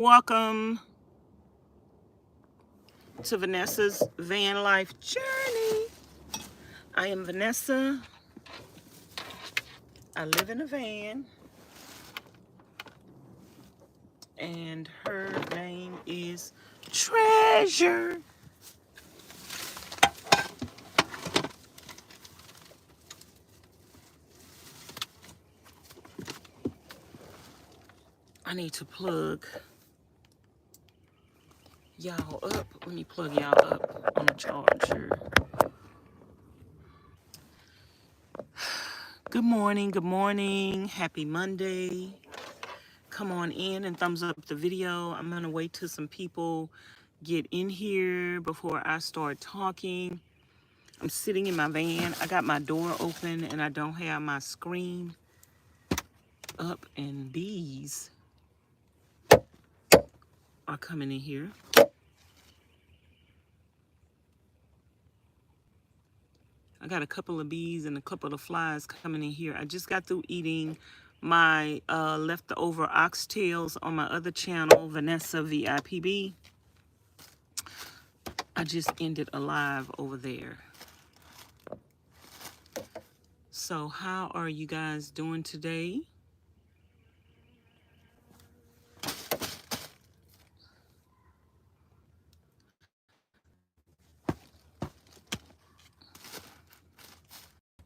Welcome to Vanessa's van life journey. I am Vanessa. I live in a van, and her name is Treasure. I need to plug y'all up. Let me plug y'all up on the charger. Good morning, good morning. Happy Monday. Come on in and thumbs up the video. I'm gonna wait till some people get in here before I start talking. I'm sitting in my van. I got my door open and I don't have my screen up, and bees are coming in here. I got a couple of bees and a couple of flies coming in here. I just got through eating my leftover oxtails on my other channel, VANESSA-VIPB. I just ended a live over there. So how are you guys doing today?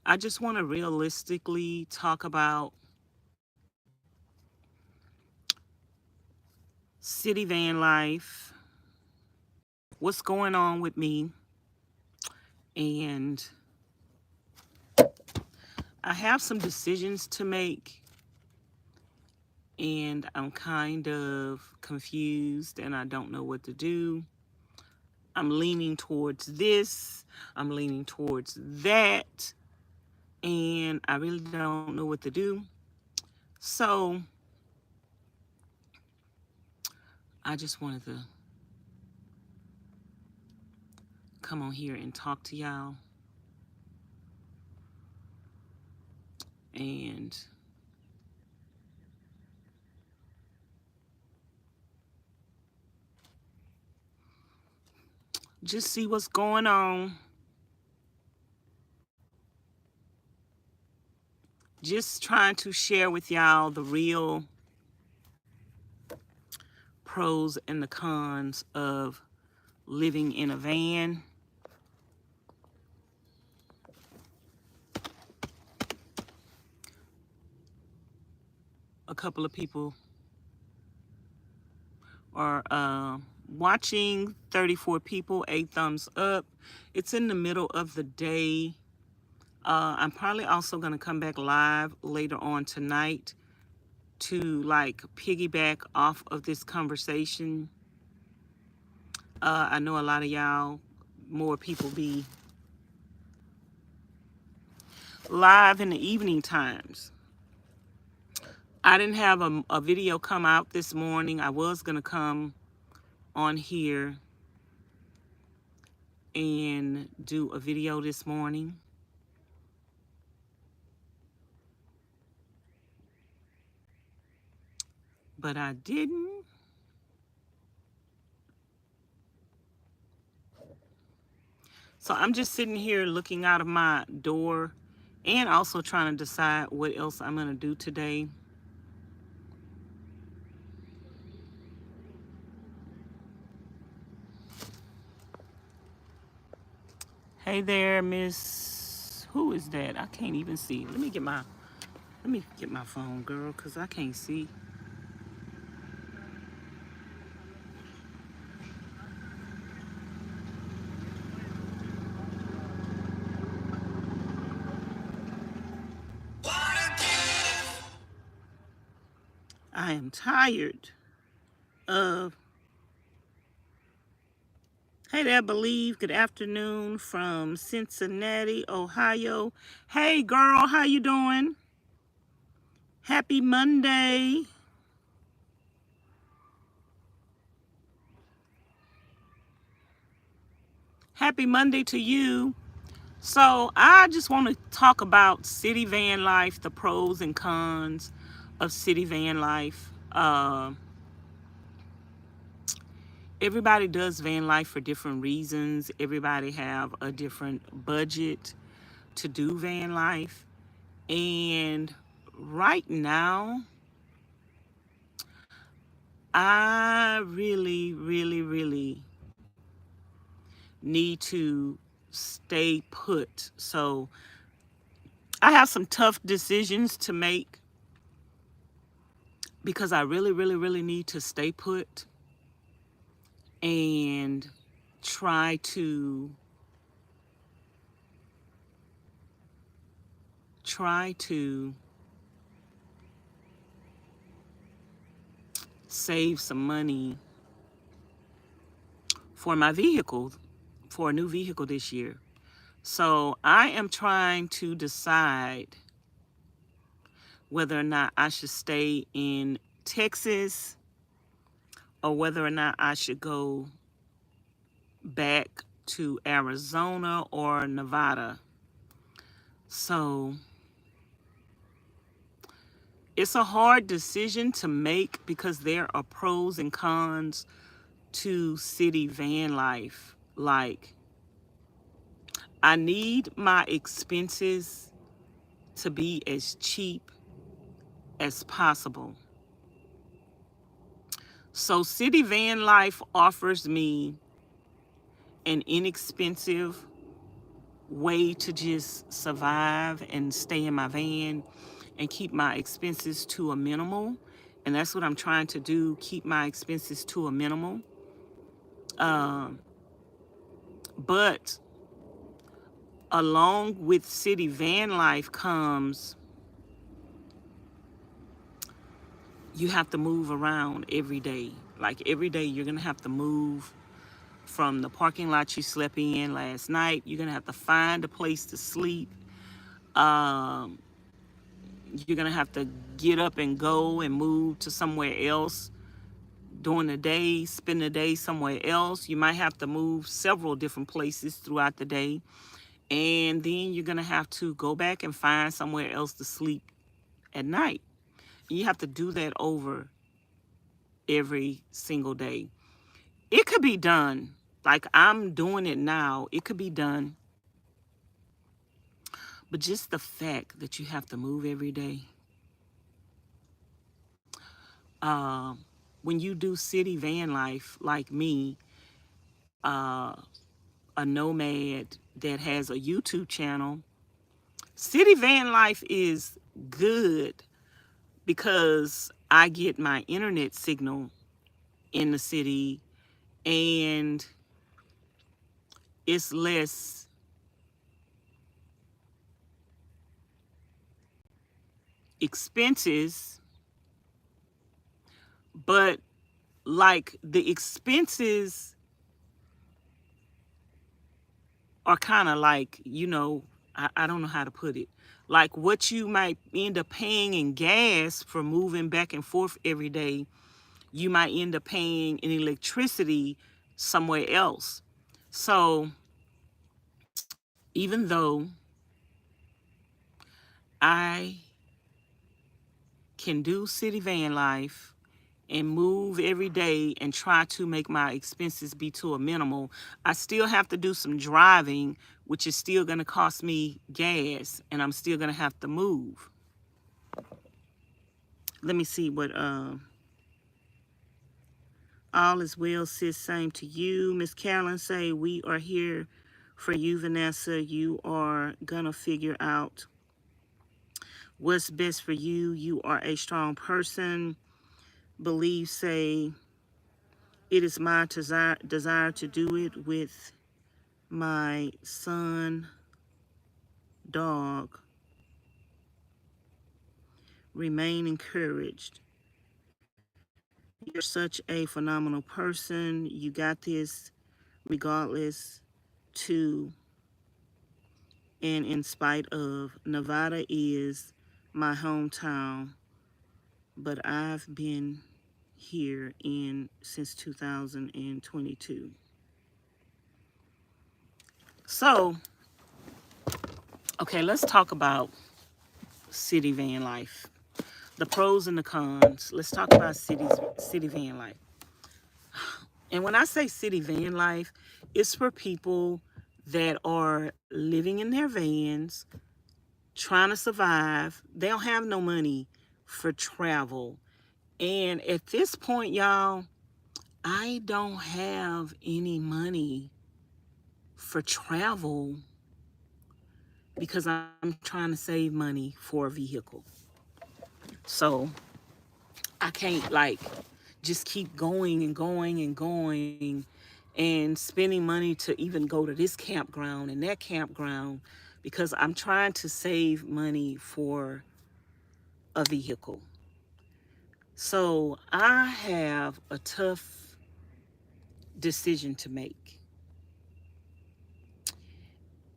I just want to realistically talk about city van life, what's going on with me, and I have some decisions to make, and I'm kind of confused and I don't know what to do. I'm leaning towards this, I'm leaning towards that, and I really don't know what to do. So I just wanted to come on here and talk to y'all. And just see what's going on. Just trying to share with y'all the real pros and the cons of living in a van. A couple of people are watching, 34 people, 8 thumbs up. It's in the middle of the day. I'm probably also going to come back live later on tonight to like piggyback off of this conversation. I know a lot of y'all, more people be live in the evening times. I didn't have a video come out this morning. I was going to come on here and do a video this morning. But I didn't. So I'm just sitting here looking out of my door and also trying to decide what else I'm going to do today. Hey there, Miss. Who is that? I can't even see. Let me get my phone, girl, because I can't see. I am tired of. Hey there, Believe. Good afternoon from Cincinnati, Ohio. Hey, girl, how you doing? Happy Monday. Happy Monday to you. So I just want to talk about city van life, the pros and cons of city van life. everybody does van life for different reasons. Everybody have a different budget to do van life. And right now, I really need to stay put. So I have some tough decisions to make because I really need to stay put and try to save some money for my vehicle, for a new vehicle this year. So I am trying to decide whether or not I should stay in Texas or whether or not I should go back to Arizona or Nevada. So it's a hard decision to make because there are pros and cons to city van life. Like, I need my expenses to be as cheap as possible. So city van life offers me an inexpensive way to just survive and stay in my van and keep my expenses to a minimal. And that's what I'm trying to do, keep my expenses to a minimal. But along with city van life comes, you have to move around every day. Like every day you're going to have to move from the parking lot you slept in last night. You're going to have to find a place to sleep. You're going to have to get up and go and move to somewhere else during the day, spend the day somewhere else. You might have to move several different places throughout the day. And then you're going to have to go back and find somewhere else to sleep at night. You have to do that over every single day. It could be done. Like I'm doing it now. It could be done. But just the fact that you have to move every day. When you do city van life like me, a nomad that has a YouTube channel, city van life is good because I get my internet signal in the city and it's less expenses, but like the expenses are kind of like, I don't know how to put it. Like what you might end up paying in gas for moving back and forth every day, you might end up paying in electricity somewhere else. So even though I can do city van life and move every day and try to make my expenses be to a minimal, I still have to do some driving, which is still going to cost me gas, and I'm still going to have to move. Let me see what all is well, sis, same to you. Miss Carolyn say, we are here for you, Vanessa. You are going to figure out what's best for you. You are a strong person. Believe, say, it is my desire to do it with my son, dog. Remain encouraged. You're such a phenomenal person. You got this regardless to and in spite of. Nevada is my hometown, but I've been here since 2022. So, okay, let's talk about city van life. The pros and the cons. Let's talk about city van life. And when I say city van life, it's for people that are living in their vans, trying to survive. They don't have no money for travel. And at this point, y'all, I don't have any money for travel because I'm trying to save money for a vehicle. So I can't like just keep going and going and going and spending money to even go to this campground and that campground because I'm trying to save money for a vehicle. So I have a tough decision to make.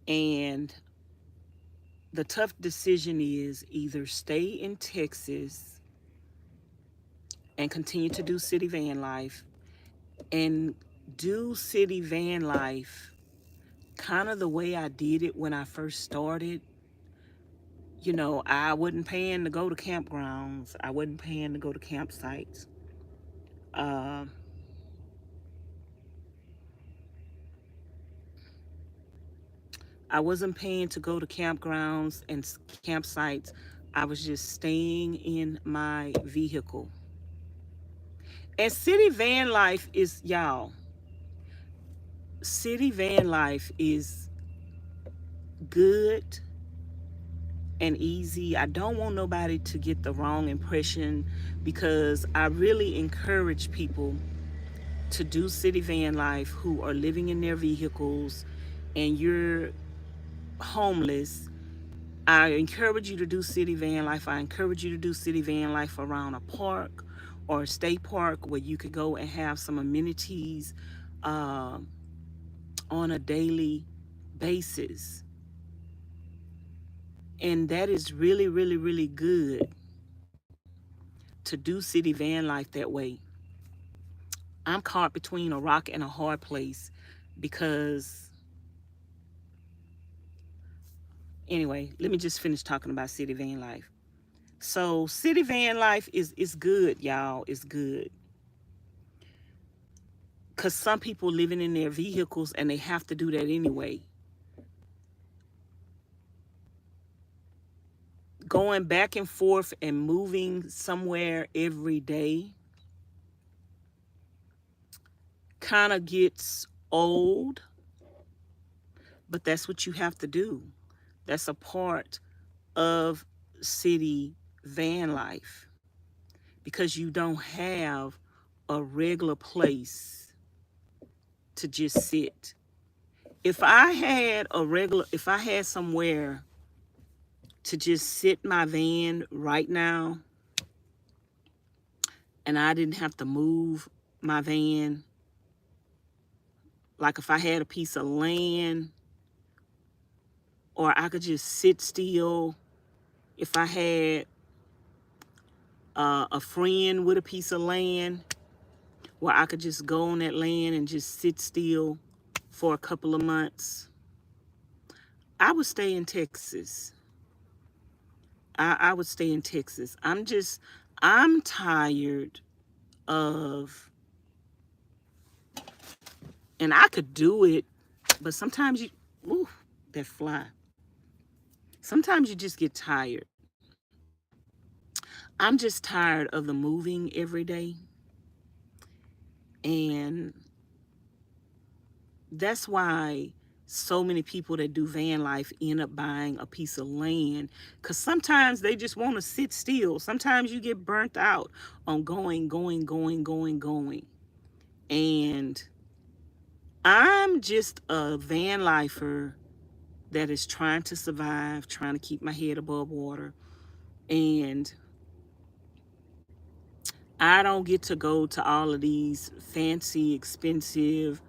And the tough decision is either stay in Texas and continue to do city van life and do city van life kind of the way I did it when I first started. You know, I wasn't paying to go to campgrounds. I wasn't paying to go to campsites. Uh, I wasn't paying to go to campgrounds and campsites. I was just staying in my vehicle. And city van life is, y'all, city van life is good and easy. I don't want nobody to get the wrong impression because I really encourage people to do city van life who are living in their vehicles and you're homeless. I encourage you to do city van life. I encourage you to do city van life around a park or a state park where you could go and have some amenities uh, on a daily basis. And that is really, really, really good to do city van life that way. I'm caught between a rock and a hard place because, anyway, let me just finish talking about city van life. So, city van life is good, y'all. It's good. Because some people living in their vehicles and they have to do that anyway. Going back and forth and moving somewhere every day kind of gets old, but that's what you have to do. That's a part of city van life because you don't have a regular place to just sit. If I had somewhere to just sit my van right now and I didn't have to move my van, like if I had a piece of land or I could just sit still, if I had a friend with a piece of land where I could just go on that land and just sit still for a couple of months, I would stay in Texas. I would stay in Texas. I'm tired of, and I could do it, but sometimes ooh, that fly. Sometimes you just get tired. I'm just tired of the moving every day. And that's why so many people that do van life end up buying a piece of land because sometimes they just want to sit still. Sometimes you get burnt out on going. And I'm just a van lifer that is trying to survive, trying to keep my head above water. And I don't get to go to all of these fancy, expensive,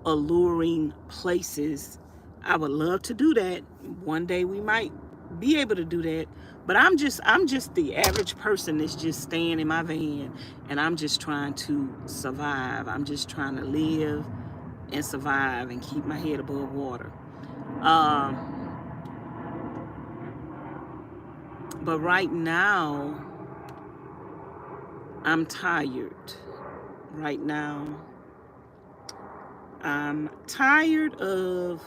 alluring places. I would love to do that. One day we might be able to do that. But I'm just the average person that's just staying in my van and I'm just trying to survive. I'm just trying to live and survive and keep my head above water. Um, but right now, I'm tired. Right now, I'm tired of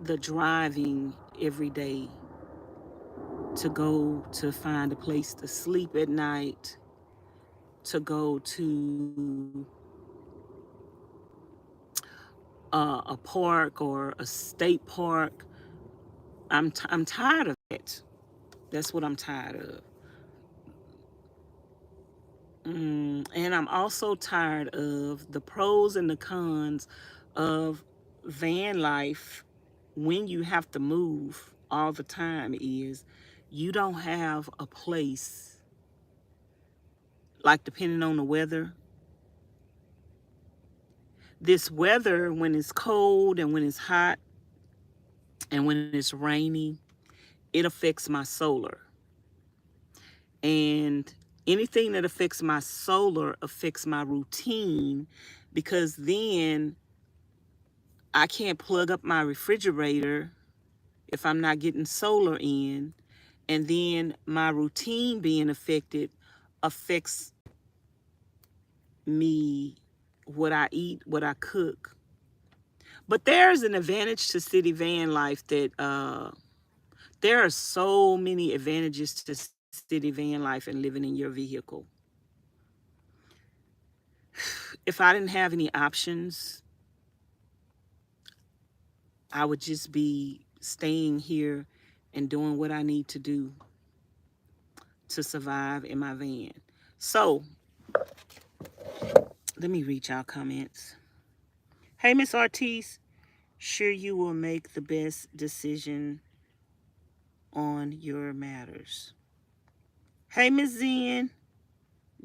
the driving every day to go to find a place to sleep at night, to go to a park or a state park. I'm tired of it. That's what I'm tired of. And I'm also tired of the pros and the cons of van life when you have to move all the time is you don't have a place, like depending on the weather. This weather, when it's cold and when it's hot and when it's rainy, it affects my solar. And anything that affects my solar affects my routine, because then I can't plug up my refrigerator if I'm not getting solar in. And then my routine being affected affects me, what I eat, what I cook. But there's an advantage to city van life that there are so many advantages to city van life and living in your vehicle. If I didn't have any options, I would just be staying here and doing what I need to do to survive in my van. So let me read y'all comments. Hey, Miss Ortiz, sure you will make the best decision on your matters. Hey, Miss Zen,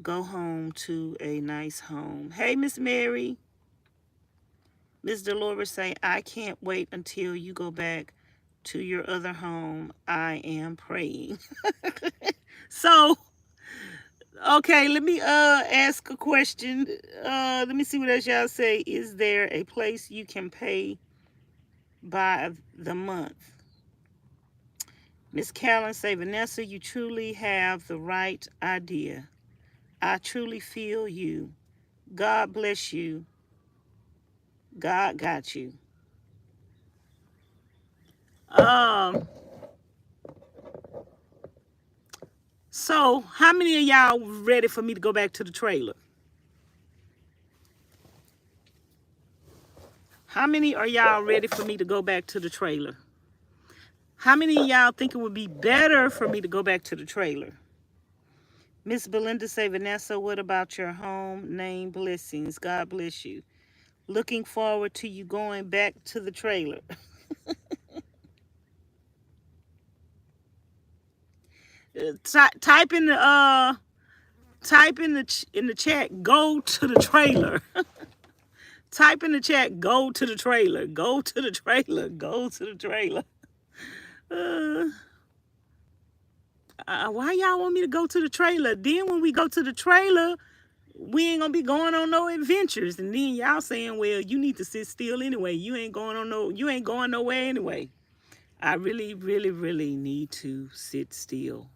go home to a nice home. Hey, Miss Mary. Miss Dolores say, I can't wait until you go back to your other home. I am praying. So, okay, let me ask a question. Let me see what else y'all say. Is there a place you can pay by the month? Miss Callan say, Vanessa, you truly have the right idea. I truly feel you. God bless you. God got you. So how many of y'all ready for me to go back to the trailer? How many are y'all ready for me to go back to the trailer? How many of y'all think it would be better for me to go back to the trailer? Miss Belinda say, Vanessa, what about your home? Name blessings. God bless you. Looking forward to you going back to the trailer. Type in the in the chat, go to the trailer. Type in the chat, go to the trailer. Go to the trailer. Go to the trailer. Why y'all want me to go to the trailer? Then when we go to the trailer, we ain't gonna be going on no adventures. And then y'all saying, well, you need to sit still anyway. You ain't going nowhere anyway. I really, really, really need to sit still.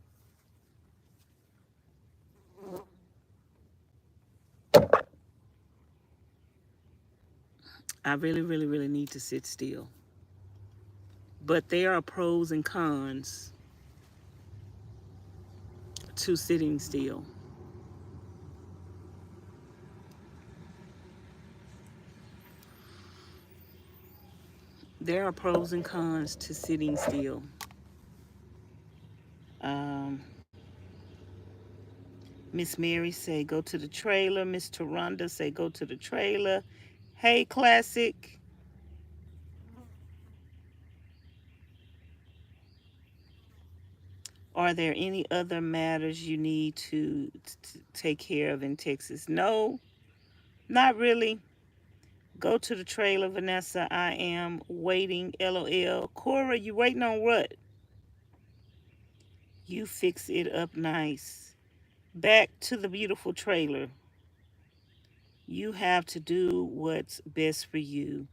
I really, really, really need to sit still. But there are pros and cons to sitting still. There are pros and cons to sitting still. Miss Mary say, go to the trailer. Miss Taronda say, go to the trailer. Hey, Classic. Are there any other matters you need to take care of in Texas? No, not really. Go to the trailer, Vanessa. I am waiting. LOL. Cora, you waiting on what? You fix it up nice. Back to the beautiful trailer. You have to do what's best for you,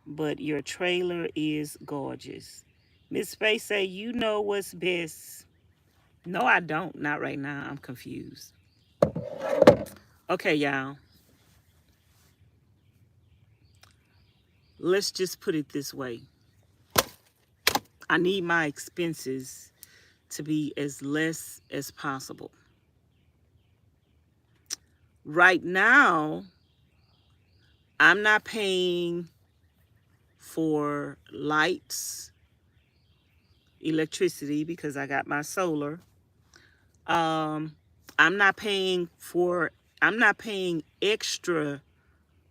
but your trailer is gorgeous. Miss Space say, you know what's best. No, I don't. Not right now. I'm confused. Okay, y'all. let's just put it this way. I need my expenses to be as less as possible. Right now, I'm not paying for lights, electricity, because I got my solar. I'm not paying extra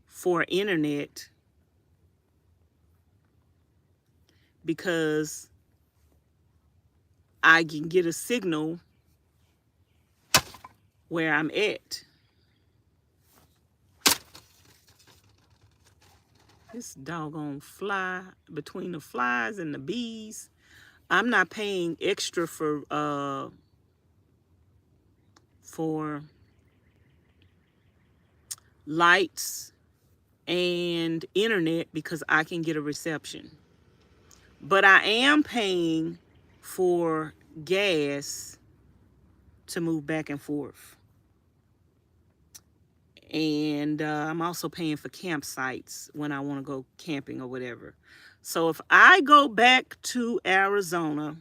for internet because I can get a signal where I'm at. This doggone fly, between the flies and the bees. I'm not paying extra for lights and internet because I can get a reception. But I am paying for gas to move back and forth. And I'm also paying for campsites when I want to go camping or whatever. So if I go back to Arizona,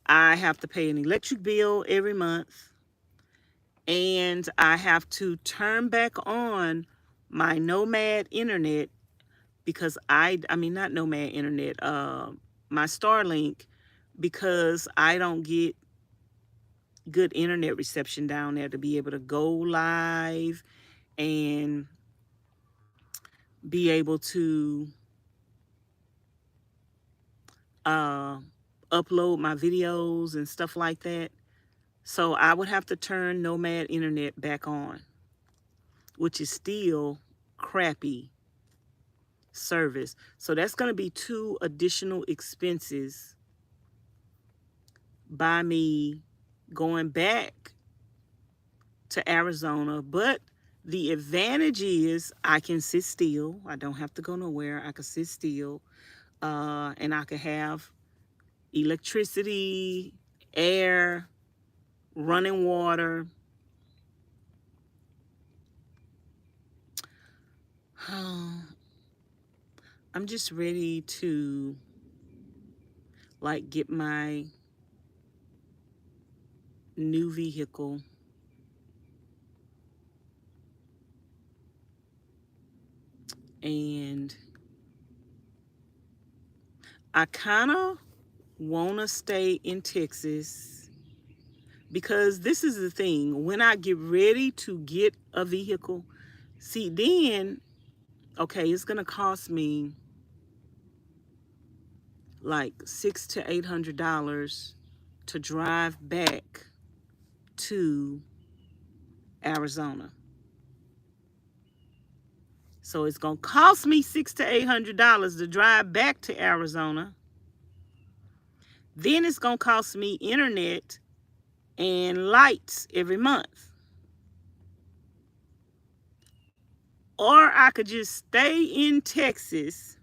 I have to pay an electric bill every month. And I have to turn back on my Nomad internet because I mean, not Nomad internet, my Starlink, because I don't get good internet reception down there to be able to go live and be able to upload my videos and stuff like that. So I would have to turn Nomad internet back on, which is still crappy service. So that's going to be 2 additional expenses by me going back to Arizona. But the advantage is I can sit still. I don't have to go nowhere. I can sit still, and I can have electricity, air, running water. I'm just ready to like get my new vehicle and I kind of want to stay in Texas because this is the thing. When I get ready to get a vehicle, see, then, okay, it's going to cost me like $600 to $800 to drive back to Arizona. So it's going to cost me $600 to $800 to drive back to Arizona. Then it's going to cost me internet and lights every month. Or I could just stay in Texas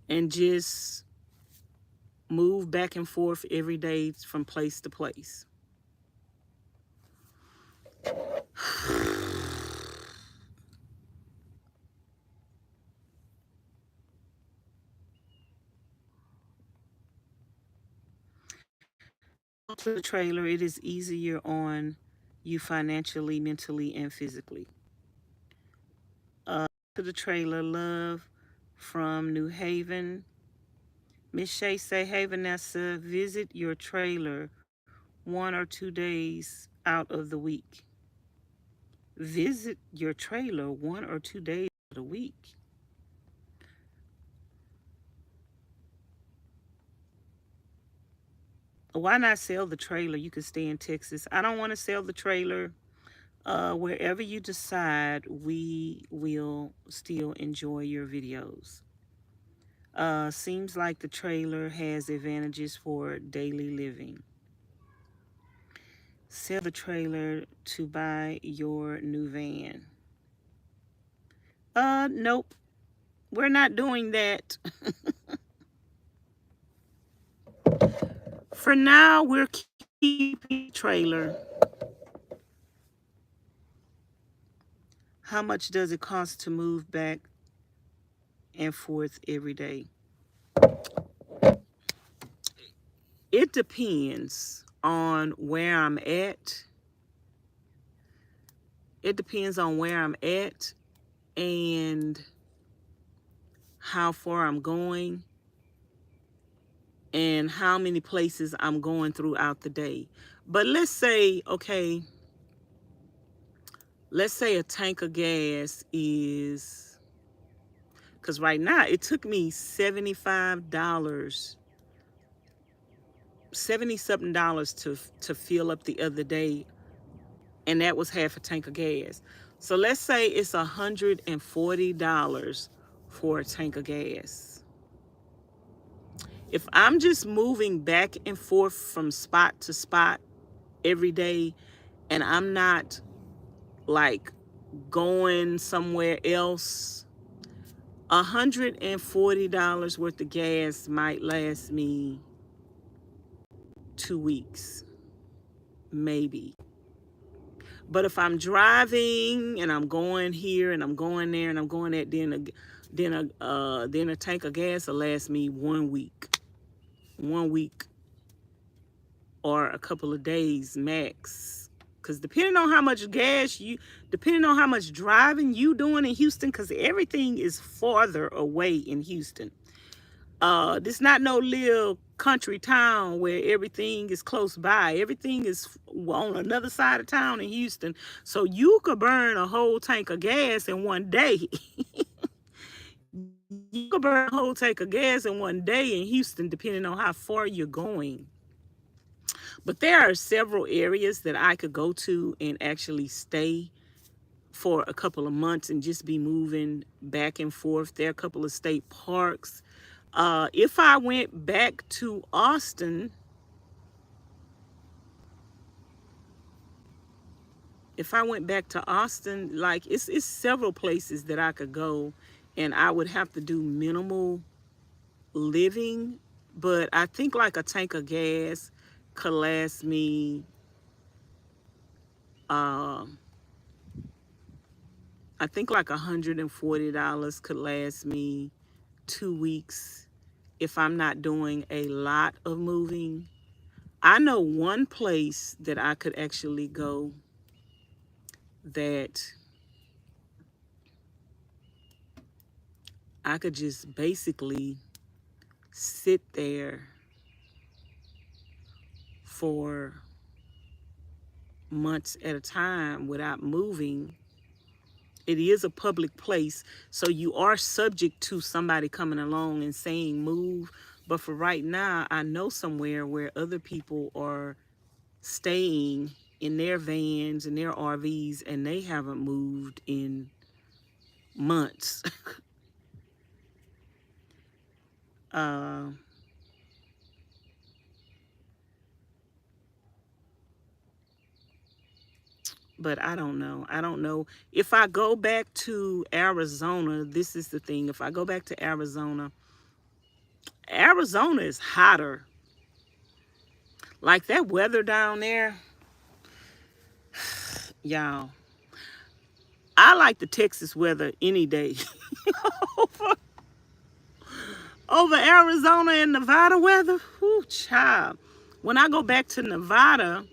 and just move back and forth every day from place to place. To the trailer, it is easier on you financially, mentally, and physically. To the trailer, love from New Haven. Miss Shay say, hey Vanessa, visit your trailer 1 or 2 days out of the week. Visit your trailer 1 or 2 days out of the week. Why not sell the trailer? You could stay in Texas. I don't want to sell the trailer. Wherever you decide, we will still enjoy your videos. Seems like the trailer has advantages for daily living. Sell the trailer to buy your new van. Nope. We're not doing that. For now, we're keeping trailer. How much does it cost to move back and forth every day? It depends on where I'm at. It depends on where I'm at and how far I'm going and how many places I'm going throughout the day. But let's say, okay, let's say a tank of gas is, because right now it took me $75, 70 something dollars to fill up the other day, and that was half a tank of gas. So let's say it's $140 for a tank of gas. If I'm just moving back and forth from spot to spot every day, and I'm not like going somewhere else, $140 worth of gas might last me 2 weeks, maybe. But if I'm driving and I'm going here and I'm going there and I'm going that, then a tank of gas will last me 1 week, 1 week or a couple of days max. Because depending on how much depending on how much driving you doing in Houston, because everything is farther away in Houston. This not no little country town where everything is close by. Everything is on another side of town in Houston. So you could burn a whole tank of gas in 1 day. You could burn a whole tank of gas in 1 day in Houston, depending on how far you're going. But there are several areas that I could go to and actually stay for a couple of months and just be moving back and forth. There are a couple of state parks. If I went back to Austin, like it's several places that I could go, and I would have to do minimal living. But I think like a tank of gas could last me, I think like $140 could last me 2 weeks if I'm not doing a lot of moving. I know one place that I could actually go that I could just basically sit there for months at a time without moving. It is a public place, so you are subject to somebody coming along and saying move. But for right now, I know somewhere where other people are staying in their vans and their RVs, and they haven't moved in months. But I don't know. I don't know. If I go back to Arizona, this is the thing. If I go back to Arizona, Arizona is hotter. Like that weather down there, y'all. I like the Texas weather any day over, over Arizona and Nevada weather. Whoo, child. When I go back to Nevada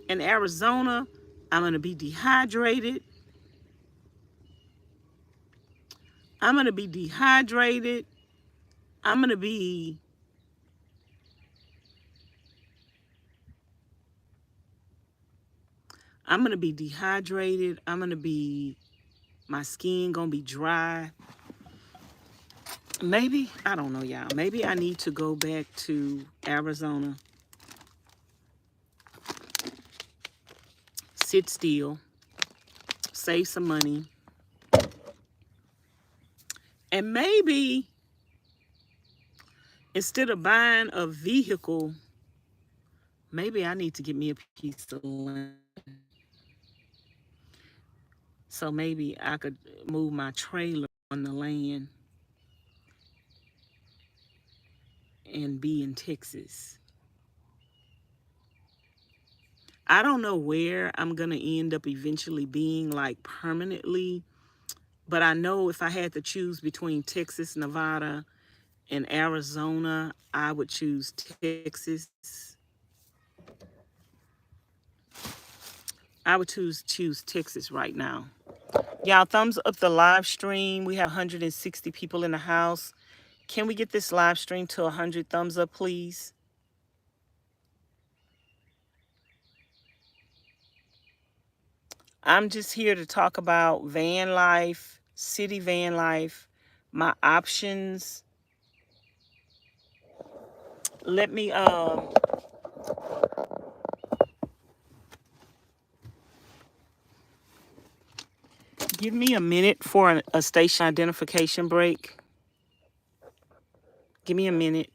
and Arizona, I'm going to be dehydrated. I'm going to be dehydrated. I'm going to be dehydrated. My skin going to be dry. Maybe, I don't know, y'all. Maybe I need to go back to Arizona, sit still, save some money, and maybe instead of buying a vehicle, maybe I need to get me a piece of land. So maybe I could move my trailer on the land and be in Texas. I don't know where I'm going to end up eventually being like permanently, but I know if I had to choose between Texas, Nevada, and Arizona, I would choose Texas. I would choose Texas right now. Y'all, thumbs up the live stream. We have 160 people in the house. Can we get this live stream to 100 thumbs up, please? I'm just here to talk about van life, city van life, my options. Let me give me a minute for a station identification break. Give me a minute.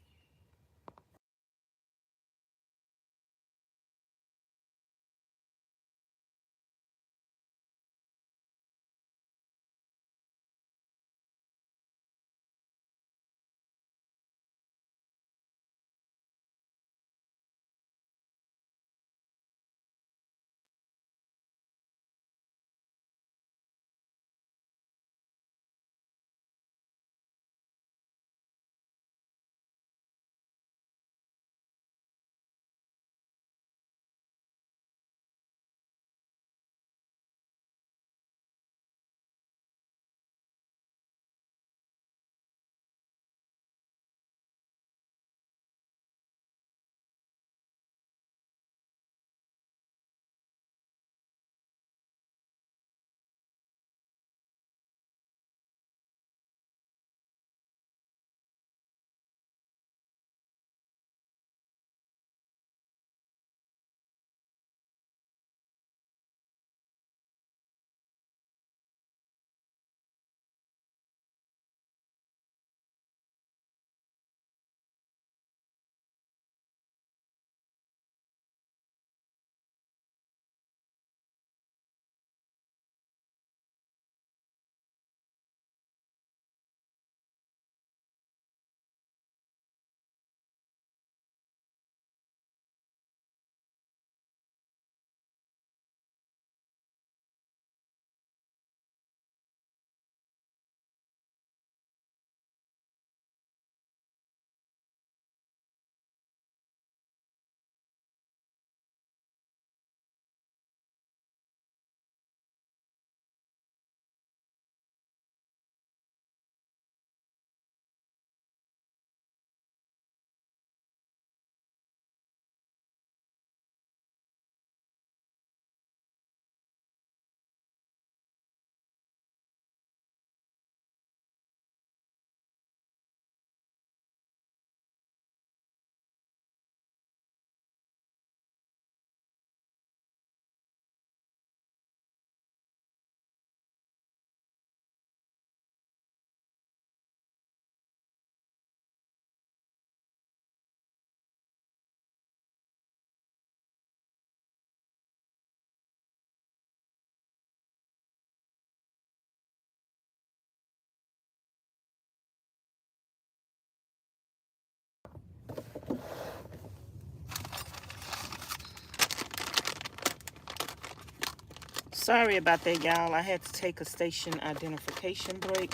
Sorry about that, y'all. I had to take a station identification break,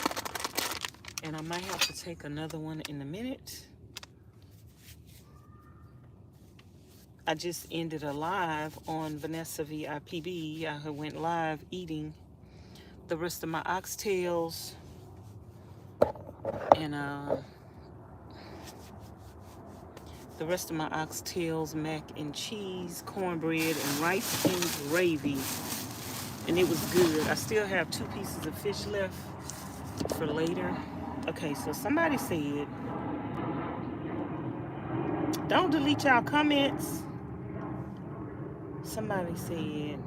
and I might have to take another one in a minute. I just ended a live on VANESSA-VIPB. I went live eating the rest of my oxtails and the rest of my oxtails, mac and cheese, cornbread, and rice and gravy. And it was good. I still have 2 pieces of fish left for later. Okay, so somebody said, don't delete y'all comments. Somebody said,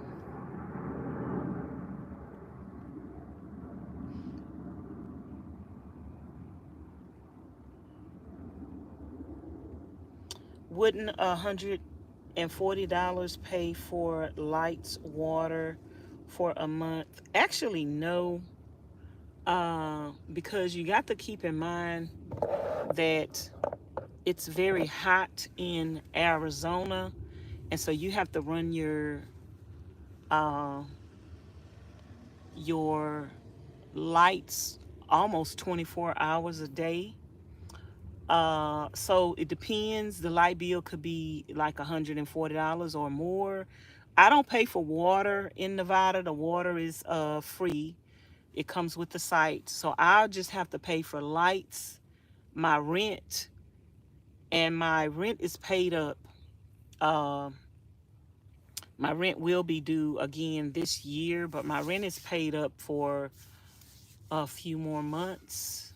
wouldn't $140 pay for lights, water for a month? Actually, no. Because you got to keep in mind that it's very hot in Arizona, And so you have to run uh, your lights almost 24 hours a day. So it depends. The light bill could be like $140 or more. I don't pay for water in Nevada. The water is free. It comes with the site. So I'll just have to pay for lights, my rent, and my rent is paid up. Uh, my rent will be due again this year, but my rent is paid up for a few more months.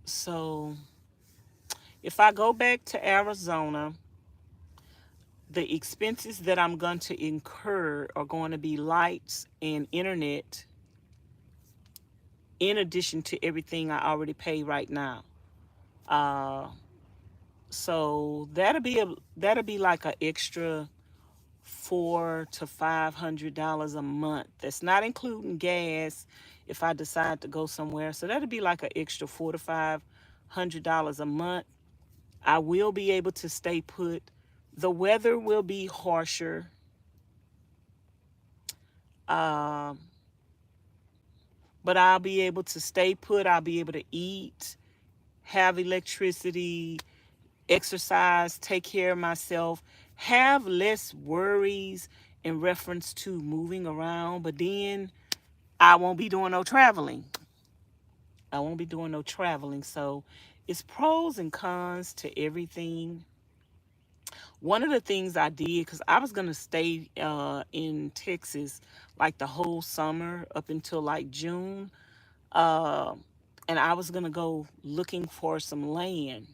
So if I go back to Arizona, the expenses that I'm going to incur are going to be lights and internet in addition to everything I already pay right now. Uh, so that'll be like an extra $400 to $500 a month. That's not including gas if I decide to go somewhere. So that'll be like an extra $400 to $500 a month. I will be able to stay put. The weather will be harsher. Um, but I'll be able to stay put. I'll be able to eat, have electricity, exercise, take care of myself, have less worries in reference to moving around. But then I won't be doing no traveling. I won't be doing no traveling. So it's pros and cons to everything. One of the things I did, because I was going to stay in Texas like the whole summer up until like June. Uh, and I was going to go looking for some land.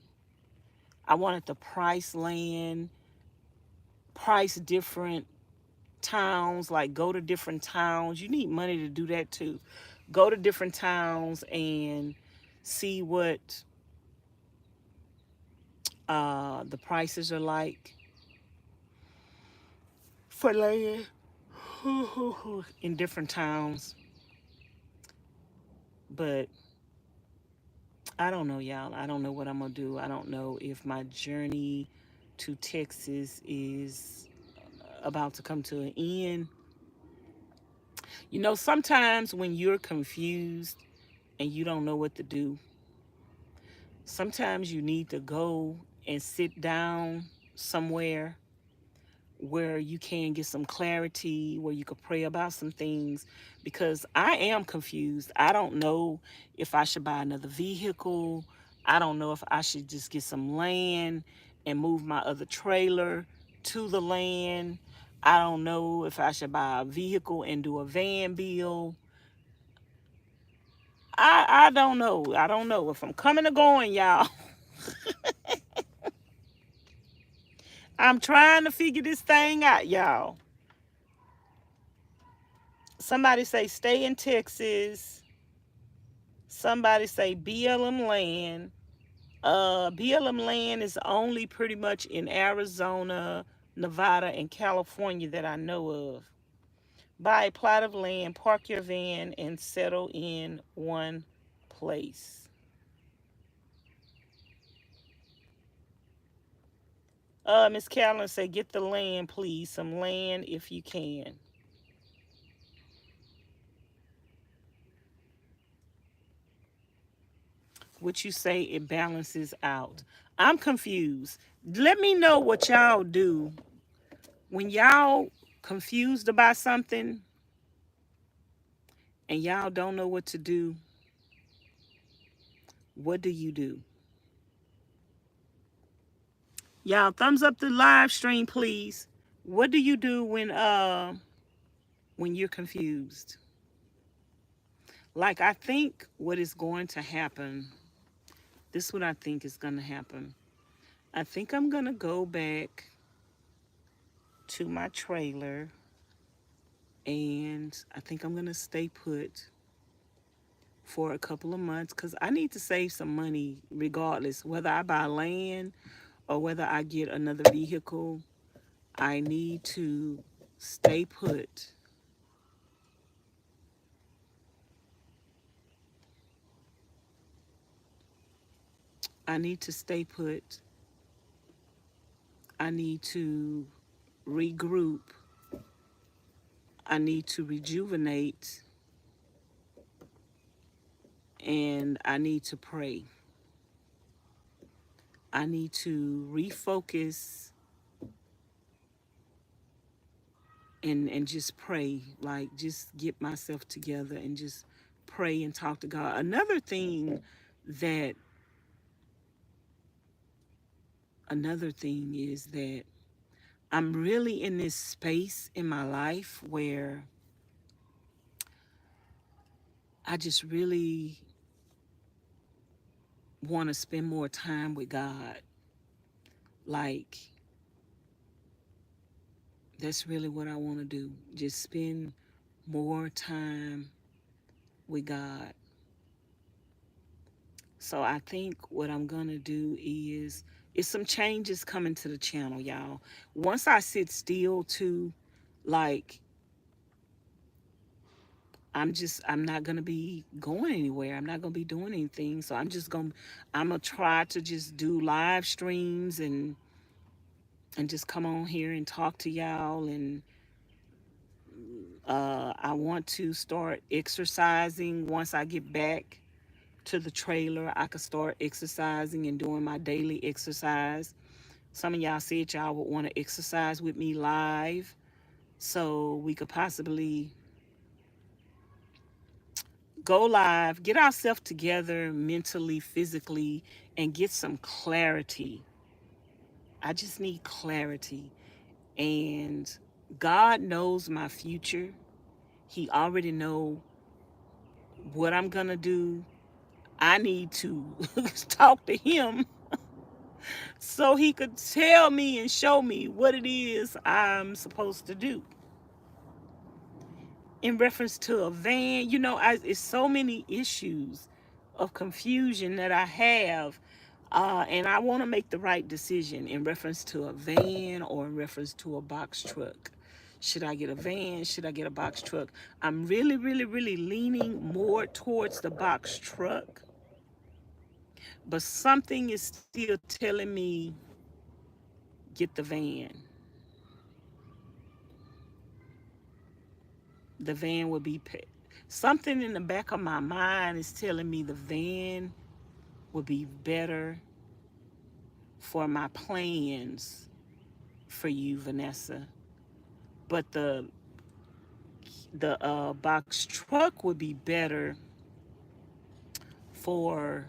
I wanted to price land, price different towns, like go to different towns. You need money to do that too. Go to different towns and see what the prices are like for land in different towns. But I don't know, y'all. I don't know what I'm going to do. I don't know if my journey to Texas is about to come to an end. You know, sometimes when you're confused and you don't know what to do, sometimes you need to go and sit down somewhere where you can get some clarity, where you could pray about some things, because I am confused. I don't know if I should buy another vehicle. I don't know if I should just get some land and move my other trailer to the land. I don't know if I should buy a vehicle and do a van bill. I don't know. I don't know if I'm coming or going, y'all. I'm trying to figure this thing out, y'all. Somebody say stay in Texas. Somebody say BLM land. BLM land is only pretty much in Arizona, Nevada, and California that I know of. Buy a plot of land, park your van, and settle in one place. Miss Callan say get the land, please. Some land if you can. What you say it balances out. I'm confused. Let me know what y'all do when y'all confused about something and y'all don't know what to do. What do you do? Y'all thumbs up the live stream, please. What do you do when you're confused? Like, I think what is going to happen, this is what I think is going to happen. I think I'm going to go back to my trailer and I think I'm going to stay put for a couple of months because I need to save some money regardless, whether I buy land or whether I get another vehicle. I need to stay put. I need to stay put. I need to regroup. I need to rejuvenate. And I need to pray. I need to refocus and just pray, like just get myself together and just pray and talk to God. That another thing is that I'm really in this space in my life where I just really want to spend more time with God. Like, that's really what I want to do. Just spend more time with God. So I think what I'm going to do is some changes coming to the channel, y'all. Once I sit still too, like, I'm not going to be going anywhere. I'm not going to be doing anything. So I'm going to try to just do live streams and just come on here and talk to y'all. And I want to start exercising once I get back to the trailer. I could start exercising and doing my daily exercise. Some of y'all said y'all would want to exercise with me live, so we could possibly go live, get ourselves together mentally, physically, and get some clarity. I just need clarity. And God knows my future. He already know what I'm going to do. I need to talk to him so he could tell me and show me what it is I'm supposed to do. In reference to a van, it's so many issues of confusion that I have, and I want to make the right decision in reference to a van or in reference to a box truck. Should I get a van? Should I get a box truck? I'm really, really, really leaning more towards the box truck, but something is still telling me get the van. The van would be something in the back of my mind is telling me the van would be better for my plans for you, Vanessa. But the box truck would be better for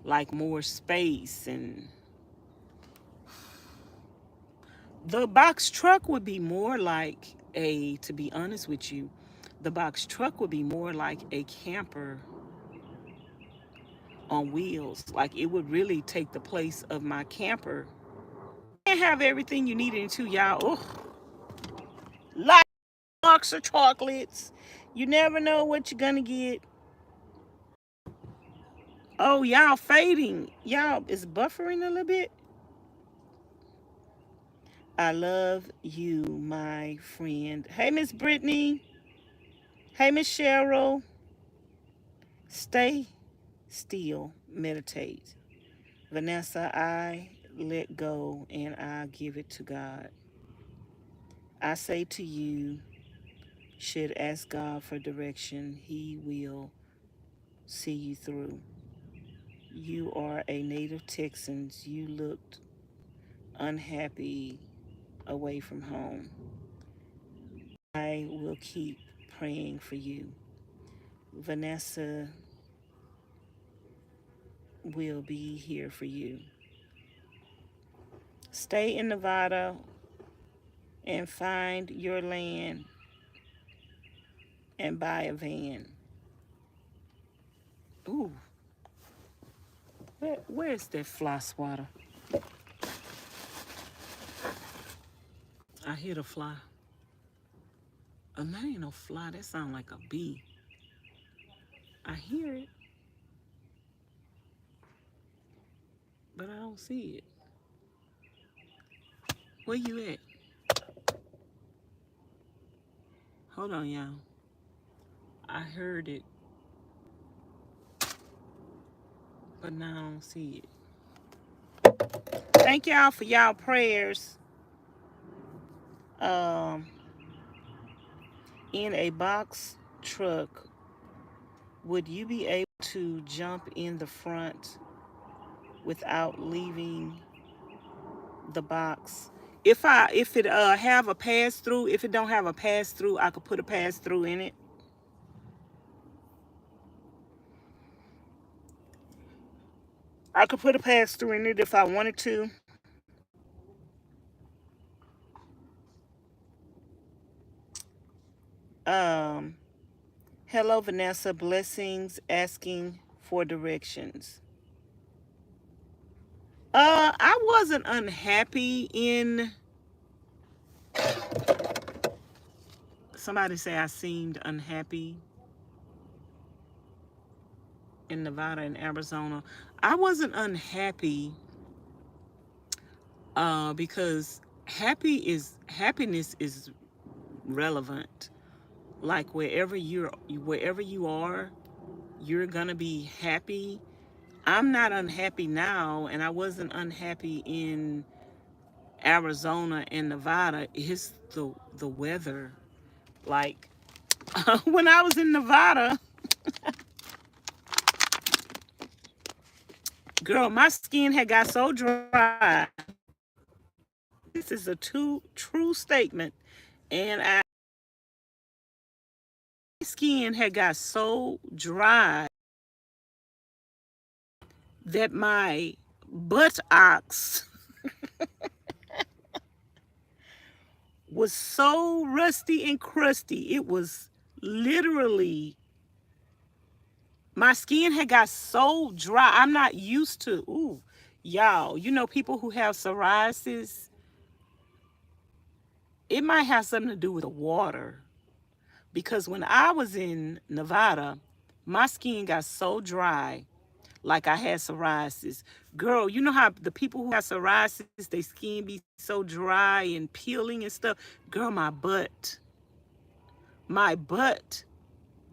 like more space. And the box truck would be more like to be honest with you, the box truck would be more like a camper on wheels. Like, it would really take the place of my camper. You can't have everything you need into, y'all. Oh, like box of chocolates. You never know what you're gonna get. Oh, y'all fading. Y'all is buffering a little bit. I love you, my friend. Hey, Miss Brittany. Hey, Miss Cheryl. Stay still. Meditate. Vanessa, I let go and I give it to God. I say to you, should ask God for direction. He will see you through. You are a native Texan. You looked unhappy away from home. I will keep praying for you. Vanessa will be here for you. Stay in Nevada and find your land and buy a van. Ooh, where's that fly swatter? I hear the fly. Oh, that ain't no fly. That sound like a bee. I hear it, but I don't see it. Where you at? Hold on, y'all. I heard it, but now I don't see it. Thank y'all for y'all prayers. Um, in a box truck, would you be able to jump in the front without leaving the box? If it have a pass through, if it don't have a pass through, I could put a pass through in it. I could put a pass through in it if I wanted to. Um, Hello, Vanessa. Blessings. Asking for directions. I wasn't unhappy in. Somebody say I seemed unhappy in Nevada and Arizona. I wasn't unhappy because happiness is relevant. Like wherever you are, you're gonna be happy. I'm not unhappy now, and I wasn't unhappy in Arizona and Nevada. It's the weather. Like when I was in Nevada, girl, my skin had got so dry. This is a true statement, and my skin had got so dry that my buttocks was so rusty and crusty. It was literally, my skin had got so dry. I'm not used to, y'all, people who have psoriasis, it might have something to do with the water. Because when I was in Nevada, my skin got so dry, like I had psoriasis. Girl, you know how the people who have psoriasis, their skin be so dry and peeling and stuff? Girl, my butt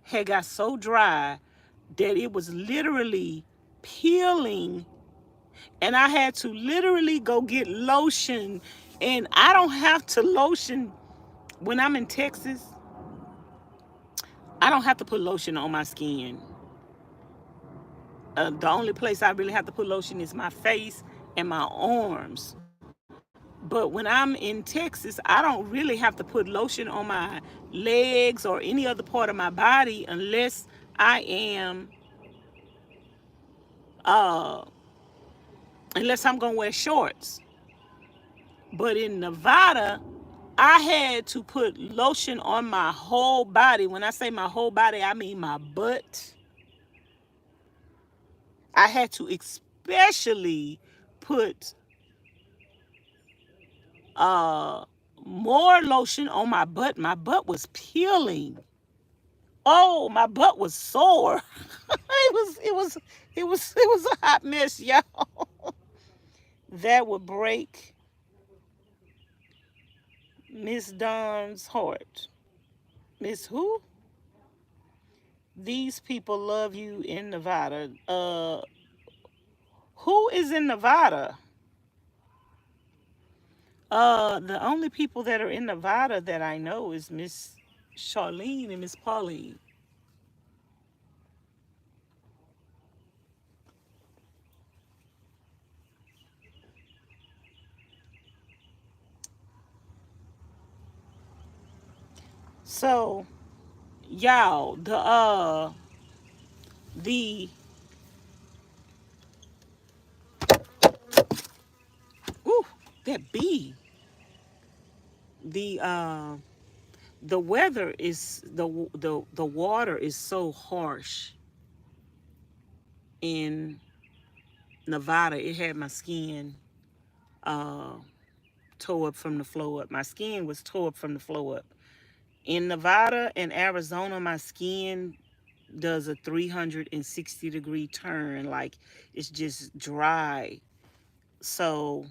had got so dry that it was literally peeling, and I had to literally go get lotion. And I don't have to lotion when I'm in Texas. I don't have to put lotion on my skin. The only place I really have to put lotion is my face and my arms. But when I'm in Texas, I don't really have to put lotion on my legs or any other part of my body unless I am, uh, unless I'm gonna wear shorts. But in Nevada, I had to put lotion on my whole body. When I say my whole body, I mean my butt. I had to especially put uh more lotion on my butt. My butt was peeling. Oh, my butt was sore. it was a hot mess, y'all. That would break Miss Dawn's heart. Miss who? These people love you in Nevada. Who is in Nevada? The only people that are in Nevada that I know is Miss Charlene and Miss Pauline. So, y'all, the ooh, that bee. The the weather is the water is so harsh in Nevada. It had my skin uh tore up from the flow up. My skin was tore up from the flow up. In Nevada and Arizona, my skin does a 360-degree turn. Like, it's just dry. So,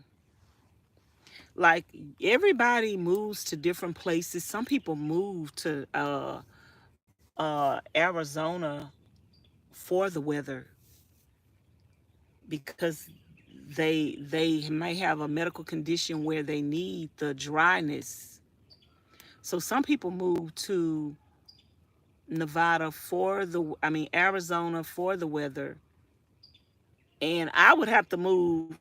like, everybody moves to different places. Some people move to Arizona for the weather because they may have a medical condition where they need the dryness. So some people move to Nevada for Arizona for the weather. And I would have to move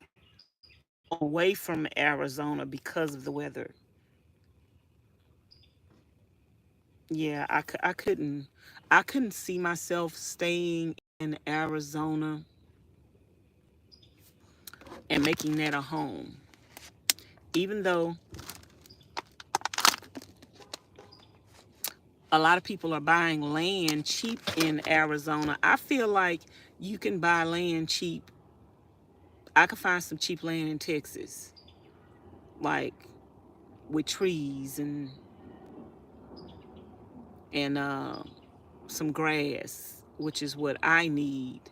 away from Arizona because of the weather. Yeah, I couldn't see myself staying in Arizona and making that a home. Even though a lot of people are buying land cheap in Arizona, I feel like you can buy land cheap. I could find some cheap land in Texas, like with trees and some grass, which is what I need.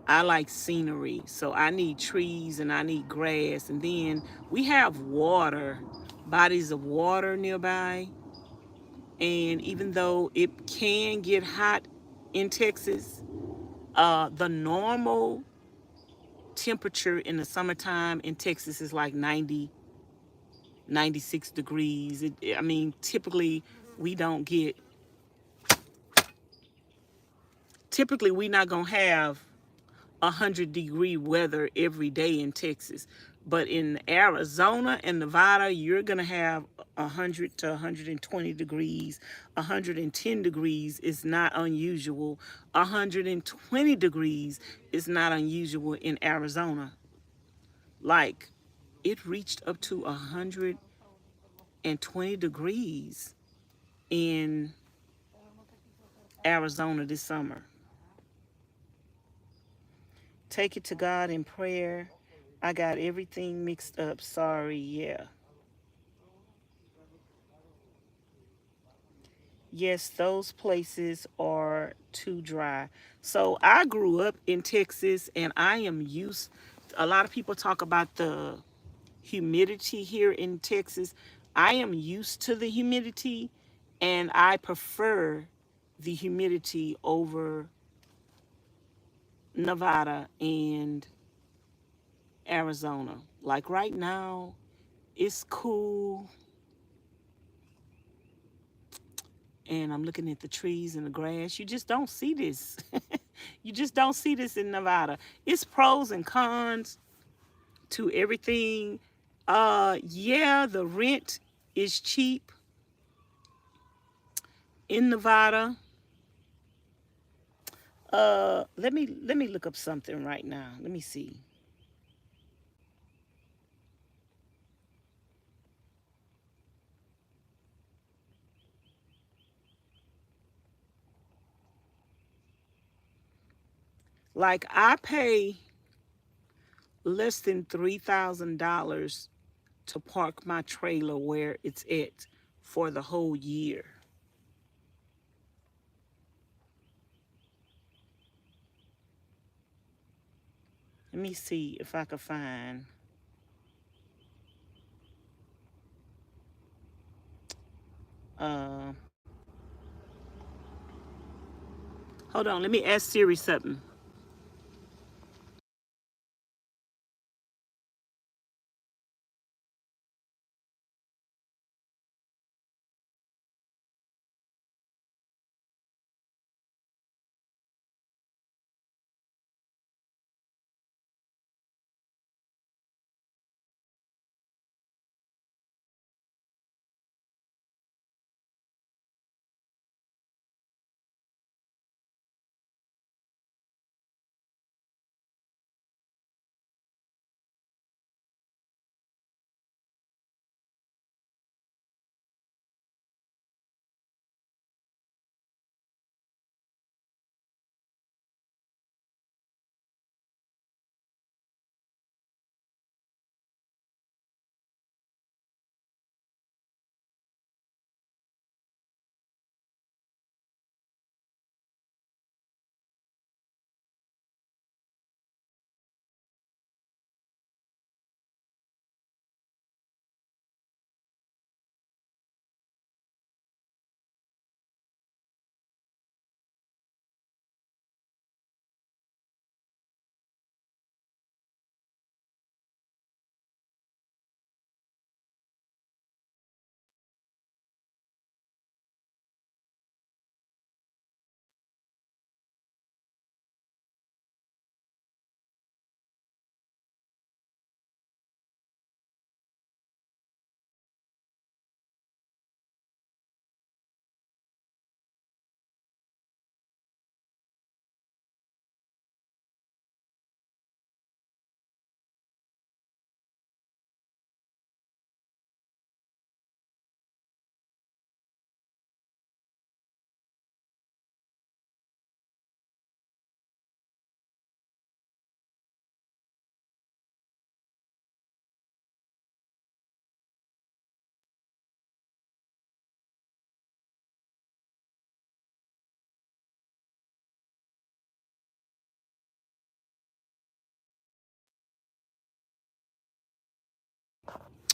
I like scenery, so I need trees and I need grass. And then we have water, bodies of water nearby. And even though it can get hot in Texas, the normal temperature in the summertime in Texas is like 90, 96 degrees. Typically we don't get, typically we're not going to have 100-degree weather every day in Texas. But in Arizona and Nevada, you're going to have 100 to 120 degrees. 110 degrees is not unusual. 120 degrees is not unusual in Arizona. Like, it reached up to 120 degrees in Arizona this summer. Take it to God in prayer. I got everything mixed up. Sorry. Yeah. Yes, those places are too dry. So I grew up in Texas and I am used. A lot of people talk about the humidity here in Texas. I am used to the humidity and I prefer the humidity over Nevada and Arizona. Like right now, it's cool and I'm looking at the trees and the grass. You just don't see this. You just don't see this in Nevada. It's pros and cons to everything. Yeah, the rent is cheap in Nevada. Let me look up something right now. Let me see. Like I pay less than $3,000 to park my trailer where it's at for the whole year. Let me see if I can find. Uh, Hold on. Let me ask Siri something.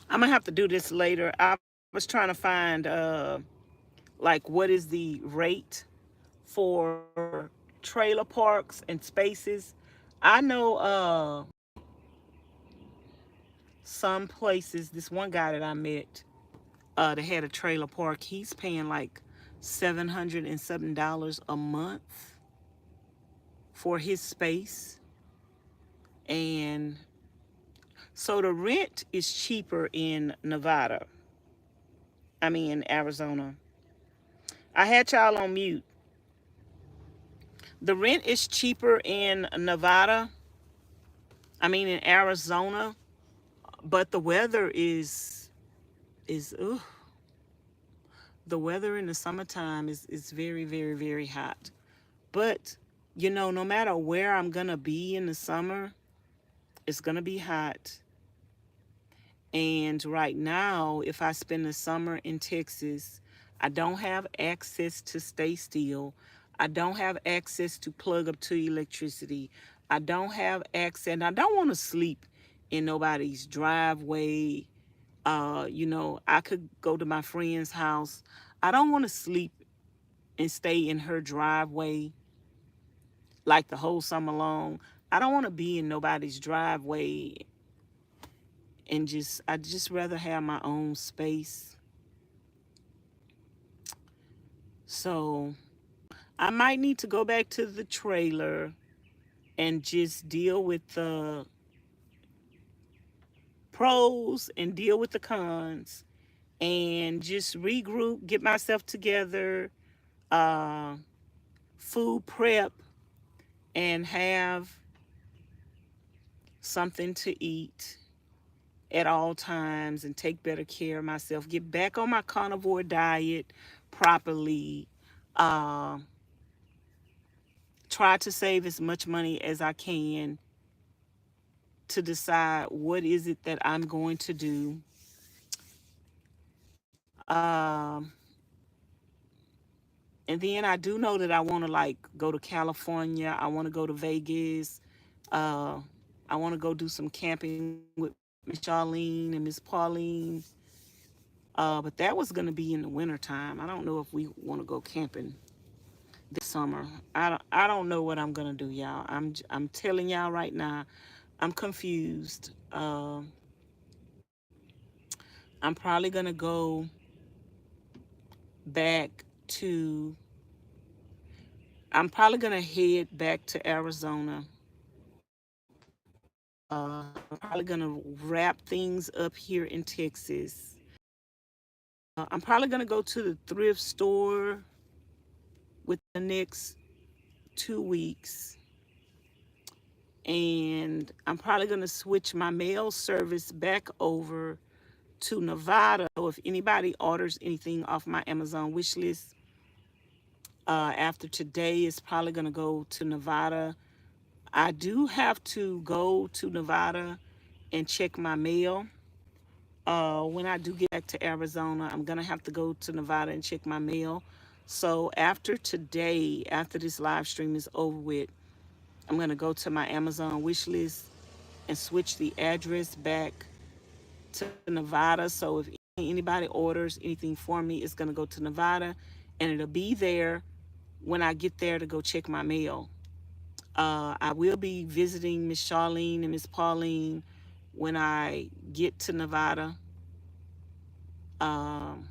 I'm gonna have to do this later. I was trying to find like what is the rate for trailer parks and spaces. I know some places, this one guy that I met that had a trailer park, he's paying like $707 a month for his space. And so the rent is cheaper in Nevada. I mean, in Arizona. I had y'all on mute. The rent is cheaper in Nevada. I mean, in Arizona, but the weather is ugh. The weather in the summertime is very, very, very hot. But you know, no matter where I'm gonna be in the summer, it's gonna be hot. And right now, if I spend the summer in Texas, I don't have access to stay still. I don't have access to plug up to electricity. I don't have access, and I don't want to sleep in nobody's driveway. You know, I could go to my friend's house. I don't want to sleep and stay in her driveway like the whole summer long. I don't want to be in nobody's driveway and I just rather have my own space. So I might need to go back to the trailer and just deal with the pros and deal with the cons and just regroup, get myself together, uh, food prep, and have something to eat at all times and take better care of myself, get back on my carnivore diet properly, uh, try to save as much money as I can to decide what is it that I'm going to do. And then I do know that I want to like go to California. I want to go to Vegas. Uh, I want to go do some camping with Miss Charlene and Miss Pauline. But that was going to be in the wintertime. I don't know if we want to go camping this summer. I don't know what I'm gonna do, y'all. I'm telling y'all right now, I'm confused. I'm probably gonna go back to. I'm probably gonna head back to Arizona. I'm probably gonna wrap things up here in Texas. I'm probably gonna go to the thrift store within the next 2 weeks. And I'm probably going to switch my mail service back over to Nevada. So if anybody orders anything off my Amazon wish list, after today, it's probably going to go to Nevada. I do have to go to Nevada and check my mail. When I do get back to Arizona, I'm going to have to go to Nevada and check my mail. So after today, after this live stream is over with, I'm going to go to my Amazon wish list and switch the address back to Nevada. So if anybody orders anything for me, it's going to go to Nevada and it'll be there when I get there to go check my mail. I will be visiting Miss Charlene and Miss Pauline when I get to Nevada. Um,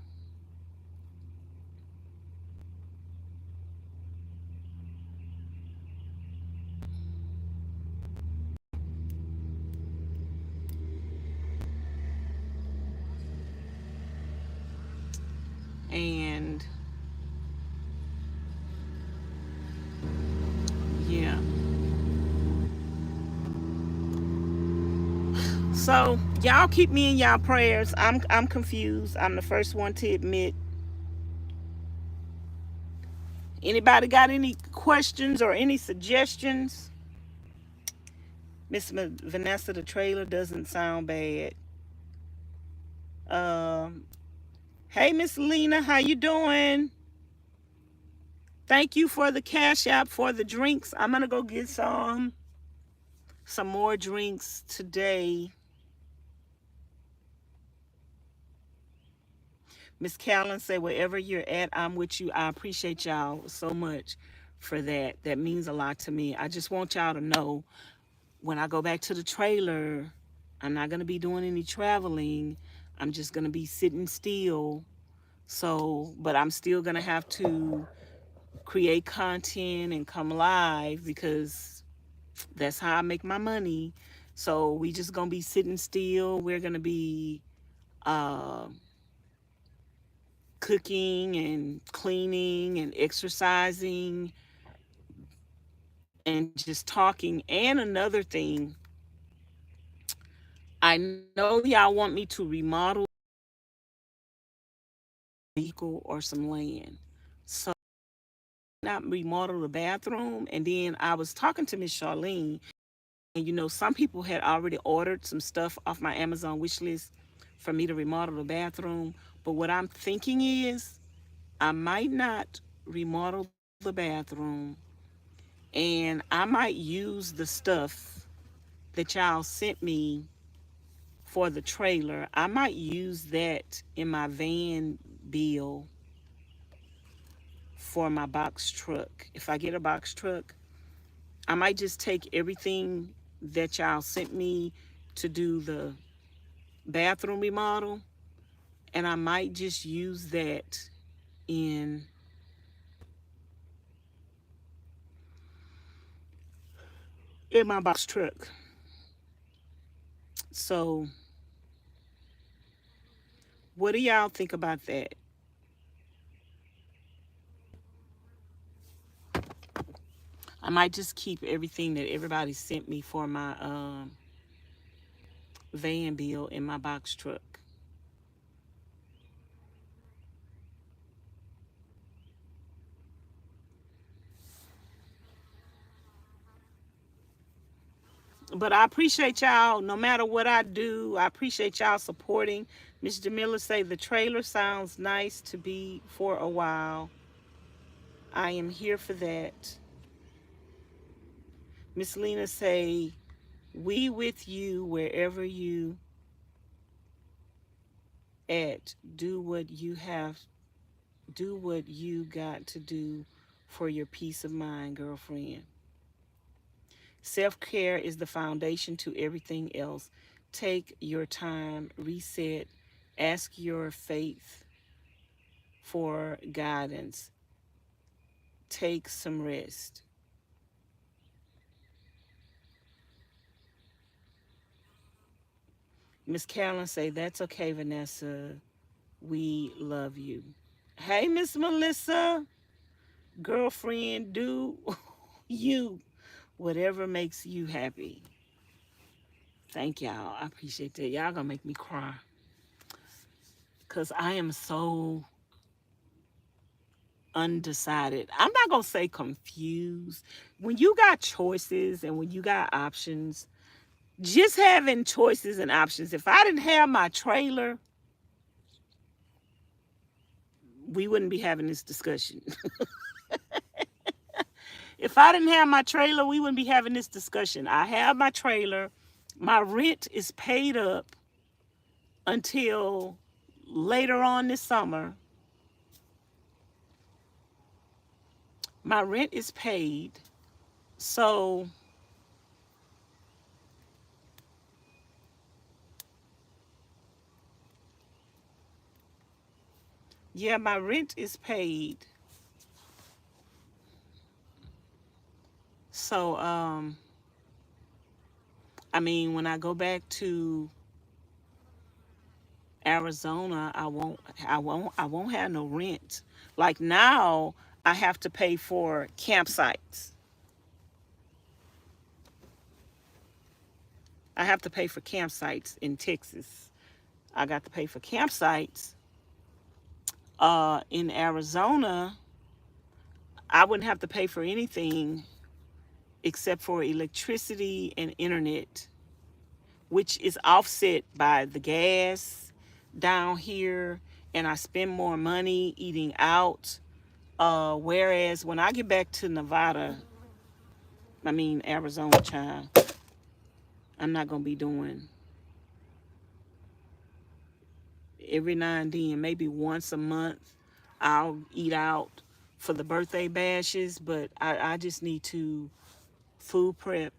and yeah. So y'all keep me in y'all prayers. I'm confused. I'm the first one to admit. Anybody got any questions or any suggestions? Miss Vanessa, the trailer doesn't sound bad. Um, hey, Miss Lena, how you doing? Thank you for the cash app for the drinks. I'm gonna go get some more drinks today. Miss Callan say, wherever you're at, I'm with you. I appreciate y'all so much for that. That means a lot to me. I just want y'all to know when I go back to the trailer, I'm not going to be doing any traveling. I'm just going to be sitting still. So, but I'm still going to have to create content and come live because that's how I make my money. So we just going to be sitting still. We're going to be uh, cooking and cleaning and exercising and just talking. And another thing, I know y'all want me to remodel vehicle or some land. So not remodel the bathroom. And then I was talking to Miss Charlene, and some people had already ordered some stuff off my Amazon wish list for me to remodel the bathroom. But what I'm thinking is I might not remodel the bathroom, and I might use the stuff that y'all sent me for the trailer. I might use that in my van bill for my box truck. If I get a box truck, I might just take everything that y'all sent me to do the bathroom remodel, and I might just use that in my box truck. So, what do y'all think about that? I might just keep everything that everybody sent me for my van bill in my box truck. But I appreciate y'all. No matter what I do, I appreciate y'all supporting. Miss Jamila say the trailer sounds nice to be for a while. I am here for that. Miss Lena say, we with you wherever you at. Do what you got to do for your peace of mind, girlfriend. Self-care is the foundation to everything else. Take your time, reset, ask your faith for guidance. Take some rest. Miss Carolyn say, that's okay, Vanessa. We love you. Hey, Miss Melissa. Girlfriend, do you whatever makes you happy. Thank y'all. I appreciate that. Y'all gonna make me cry. Because I am so undecided. I'm not gonna say confused. When you got choices and when you got options, just having choices and options. If I didn't have my trailer, we wouldn't be having this discussion. If I didn't have my trailer, we wouldn't be having this discussion. I have my trailer. My rent is paid up until later on this summer. My rent is paid. So yeah, my rent is paid. So I mean, when I go back to Arizona, I won't have no rent. Like now, I have to pay for campsites. I have to pay for campsites in Texas. I got to pay for campsites. In Arizona, I wouldn't have to pay for anything except for electricity and internet, which is offset by the gas down here, and I spend more money eating out. Whereas when I get back to Arizona, child, I'm not gonna be doing every now and then, maybe once a month, I'll eat out for the birthday bashes, but I just need to food prep.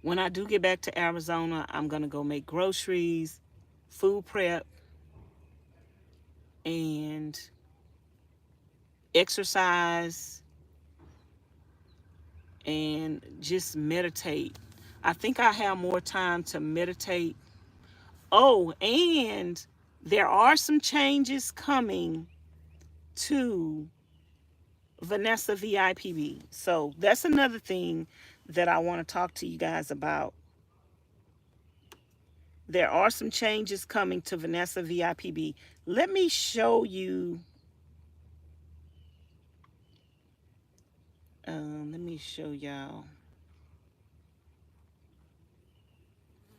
When I do get back to Arizona, I'm going to go make groceries, food prep, and exercise and just meditate. I think I have more time to meditate. Oh, and there are some changes coming to Vanessa VIPB. So that's another thing that I want to talk to you guys about. There are some changes coming to Vanessa VIPB. Let me show you. Let me show y'all.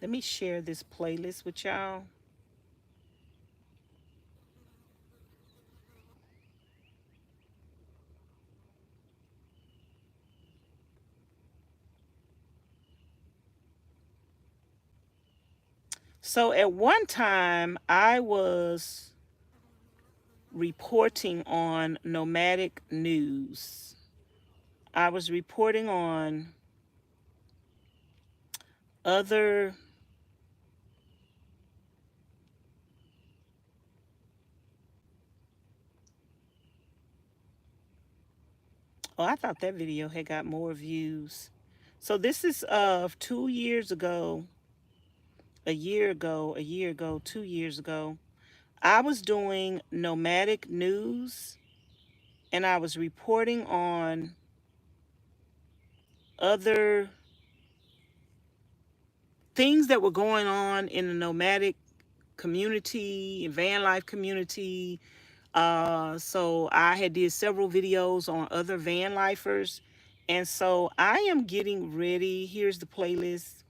Let me share this playlist with y'all. So at one time, I was reporting on nomadic news. I was reporting on other oh, I thought that video had got more views. So this is of 2 years ago, a year ago, 2 years ago. I was doing nomadic news and I was reporting on other things that were going on in the nomadic community, van life community. So I had did several videos on other van lifers. And so I am getting ready. Here's the playlist.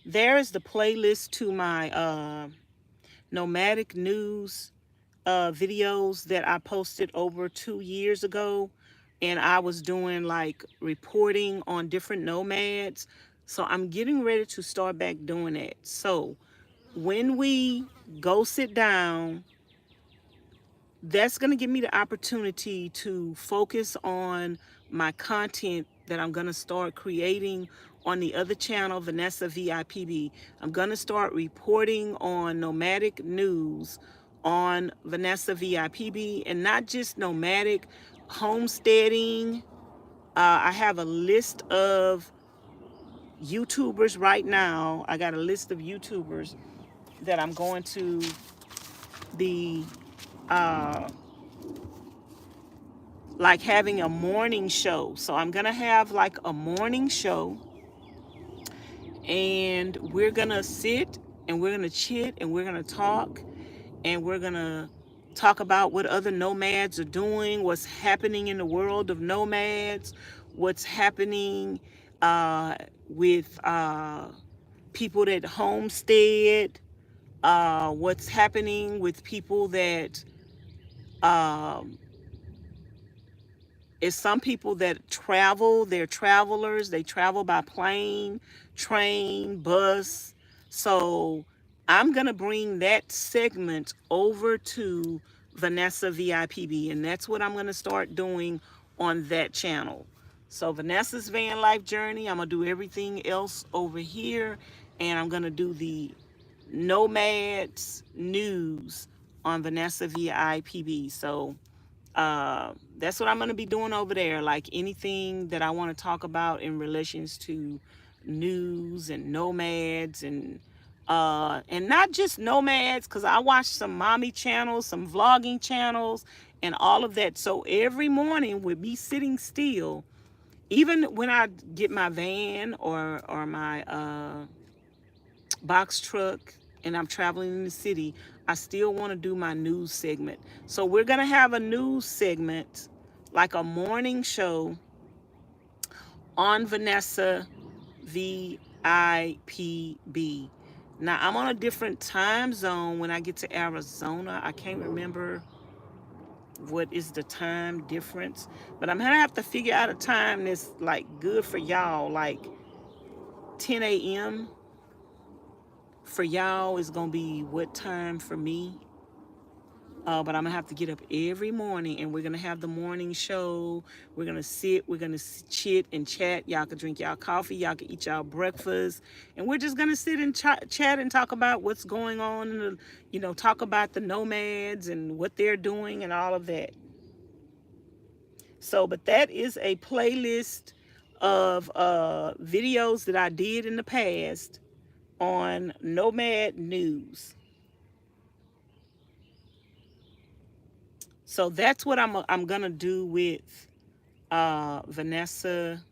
There is the playlist to my nomadic news videos that I posted over 2 years ago. And I was doing like reporting on different nomads. So I'm getting ready to start back doing that. So when we go sit down, that's going to give me the opportunity to focus on my content that I'm going to start creating on the other channel, Vanessa VIPB. I'm going to start reporting on nomadic news on Vanessa VIPB, and not just nomadic, homesteading. I have a list of YouTubers right now. I got a list of YouTubers that I'm going to be like having a morning show. So I'm gonna have like a morning show, and we're gonna sit and we're gonna chit and we're gonna talk, and we're gonna talk about what other nomads are doing, what's happening in the world of nomads, what's happening with people that homestead, what's happening with people that is some people that travel, they're travelers, they travel by plane, train, bus. So I'm going to bring that segment over to Vanessa VIPB, and that's what I'm going to start doing on that channel. So Vanessa's Van Life Journey, I'm going to do everything else over here, and I'm going to do the Nomads News on Vanessa VIPB. So that's what I'm going to be doing over there. Like anything that I want to talk about in relations to news and nomads, and not just nomads, because I watch some mommy channels, some vlogging channels, and all of that. So every morning with me sitting still, even when I get my van or my box truck, and I'm traveling in the city, I still want to do my news segment. So we're going to have a news segment, like a morning show on Vanessa VIPB. Now, I'm on a different time zone when I get to Arizona. I can't remember what is the time difference, but I'm gonna have to figure out a time that's like good for y'all. Like 10 a.m. for y'all is gonna be what time for me? But I'm gonna have to get up every morning, and we're gonna have the morning show. We're gonna sit, we're gonna chit and chat. Y'all can drink y'all coffee, y'all can eat y'all breakfast, and we're just gonna sit and chat and talk about what's going on, and talk about the nomads and what they're doing and all of that. So, but that is a playlist of videos that I did in the past on Nomad News. So that's what I'm gonna do with Vanessa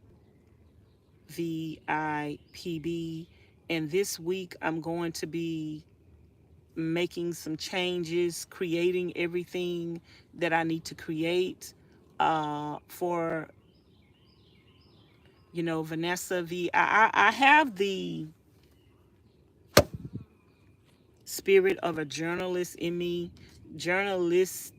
VIPB. And this week I'm going to be making some changes, creating everything that I need to create for Vanessa V. I have the spirit of a journalist in me, journalistic.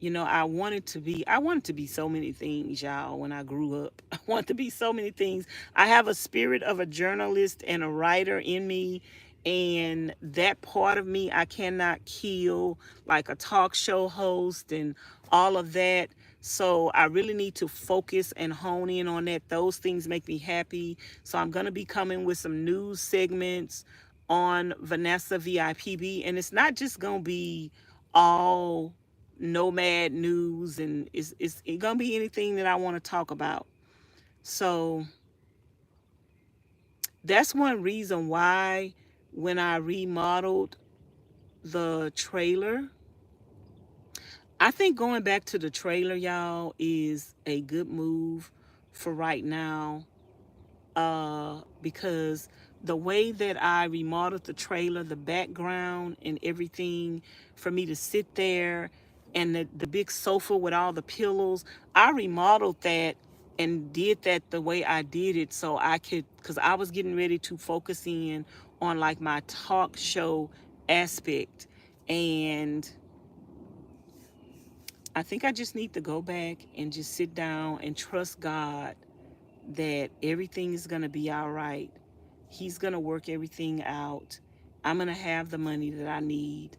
I wanted to be so many things, y'all, when I grew up. I wanted to be so many things. I have a spirit of a journalist and a writer in me, and that part of me I cannot kill, like a talk show host and all of that. So I really need to focus and hone in on that. Those things make me happy. So I'm going to be coming with some news segments on Vanessa VIPB, and it's not just going to be all nomad news, and it's gonna be anything that I want to talk about. So that's one reason why when I remodeled the trailer, I think going back to the trailer, y'all, is a good move for right now, because the way that I remodeled the trailer, the background and everything, for me to sit there, and the big sofa with all the pillows, I remodeled that and did that the way I did it so I could, because I was getting ready to focus in on like my talk show aspect. And I think I just need to go back and just sit down and trust God that everything is going to be all right. He's going to work everything out. I'm going to have the money that I need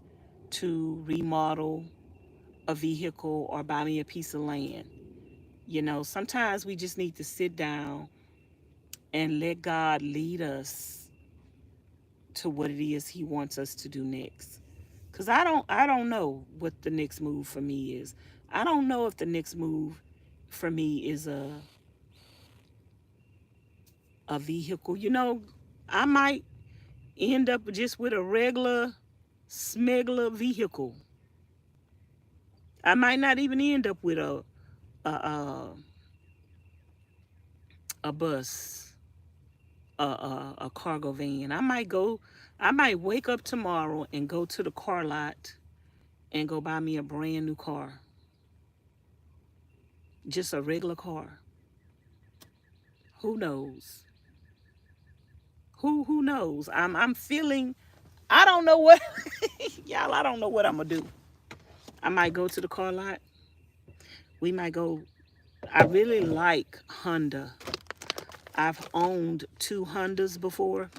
to remodel a vehicle or buy me a piece of land. Sometimes we just need to sit down and let God lead us to what it is he wants us to do next. Cuz I don't know what the next move for me is. I don't know if the next move for me is a vehicle. I might end up just with a regular smuggler vehicle. I might not even end up with a a, a bus, a cargo van. I might wake up tomorrow and go to the car lot and go buy me a brand new car, just a regular car. Who knows? Who knows? I'm feeling. I don't know what y'all. I don't know what I'm gonna do. I might go to the car lot. We might go. I really like Honda. I've owned two Hondas before.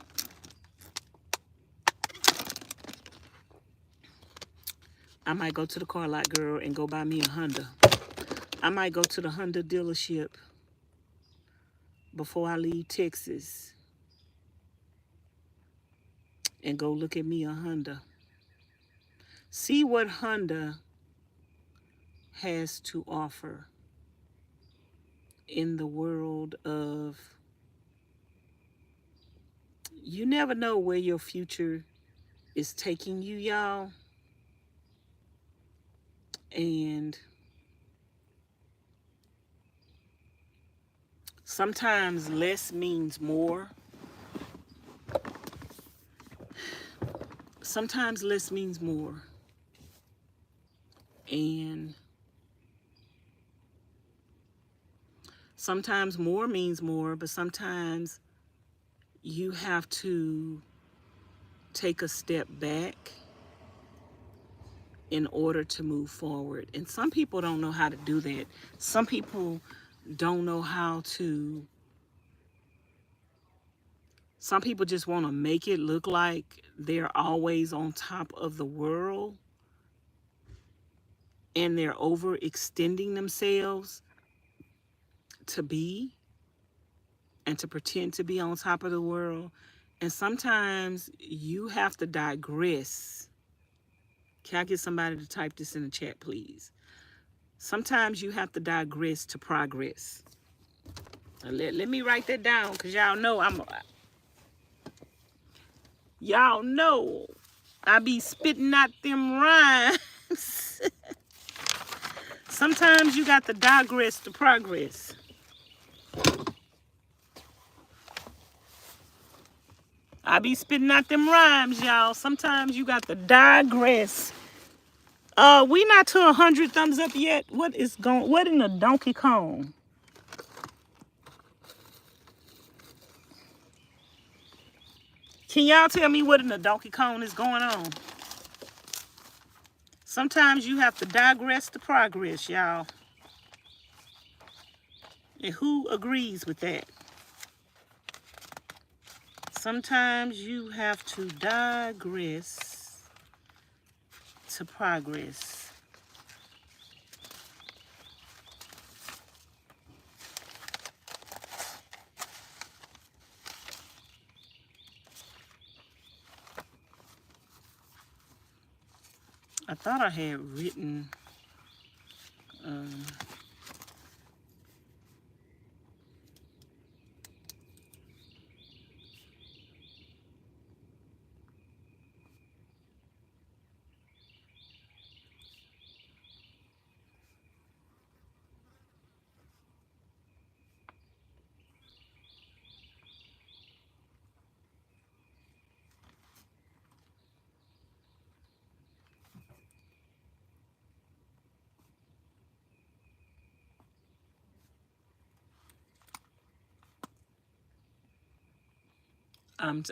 I might go to the car lot, girl, and go buy me a Honda. I might go to the Honda dealership before I leave Texas and go look at me a Honda. See what Honda has to offer in the world of, you never know where your future is taking you, y'all. And sometimes less means more. sometimes less means more. And sometimes more means more, but sometimes you have to take a step back in order to move forward. And some people don't know how to do that. Some people don't know how to, some people just want to make it look like they're always on top of the world, and they're overextending themselves to be and to pretend to be on top of the world. And sometimes you have to digress. Can I get somebody to type this in the chat, please? Sometimes you have to digress to progress. Let me write that down, because y'all know I be spitting out them rhymes. Sometimes you got to digress to progress. I be spitting out them rhymes, y'all. Sometimes you got to digress. We not to 100 thumbs up yet. What in the Donkey Kong? Can y'all tell me what in the Donkey Kong is going on? Sometimes you have to digress to progress, y'all. And who agrees with that? Sometimes you have to digress to progress. I thought I had written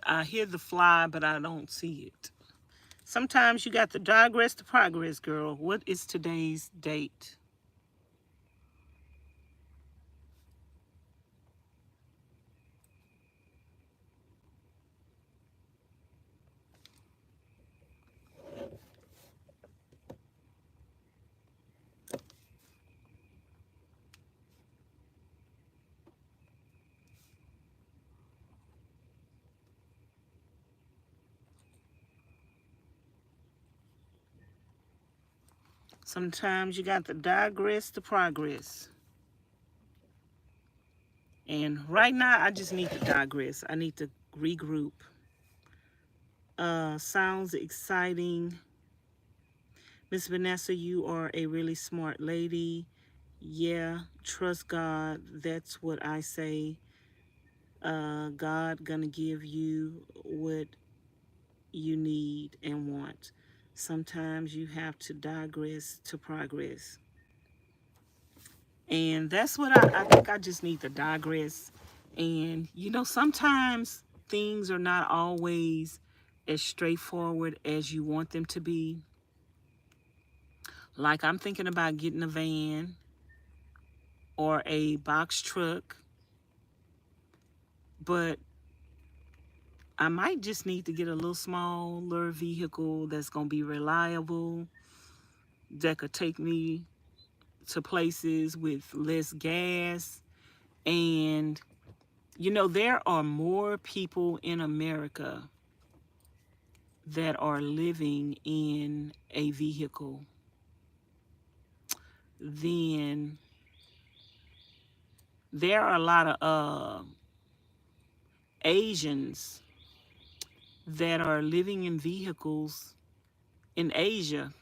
I hear the fly, but I don't see it. Sometimes you got to digress to progress, girl. What is today's date? Sometimes you got to digress to progress. And right now, I just need to digress. I need to regroup. Sounds exciting. Miss Vanessa, you are a really smart lady. Yeah, trust God. That's what I say. God gonna give you what you need and want. Sometimes you have to digress to progress. And that's what I think I just need to digress. And, sometimes things are not always as straightforward as you want them to be. Like, I'm thinking about getting a van or a box truck, but I might just need to get a little smaller vehicle that's going to be reliable, that could take me to places with less gas. And, there are more people in America that are living in a vehicle than there are a lot of Asians that are living in vehicles in Asia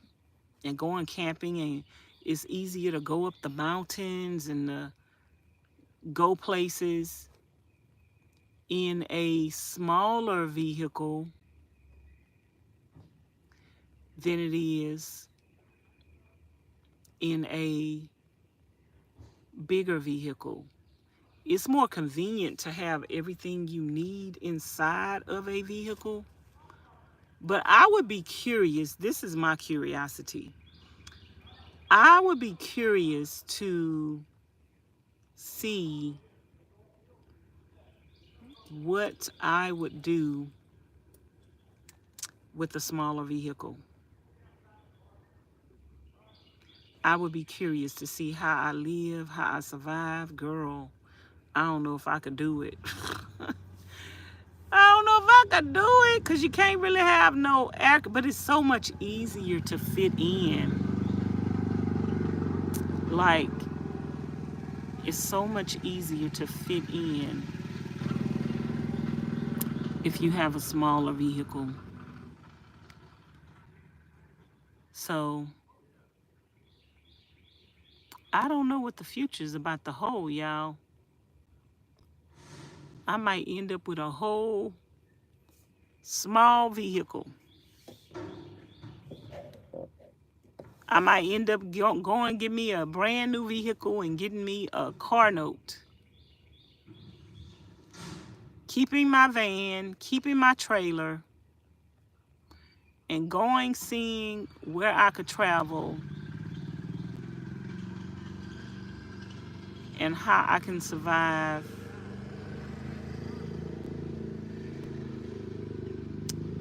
and going camping, and it's easier to go up the mountains and go places in a smaller vehicle than it is in a bigger vehicle. It's more convenient to have everything you need inside of a vehicle. But I would be curious, this is my curiosity. I would be curious to see what I would do with a smaller vehicle. I would be curious to see how I live, how I survive. Girl, I don't know if I could do it. I don't know if I could do it because you can't really have no air, but it's so much easier to fit in. Like, it's so much easier to fit in if you have a smaller vehicle. So, I don't know what the future is about to hold, y'all. I might end up with a whole small vehicle. I might end up going get me a brand new vehicle and getting me a car note. Keeping my van, keeping my trailer, and going seeing where I could travel and how I can survive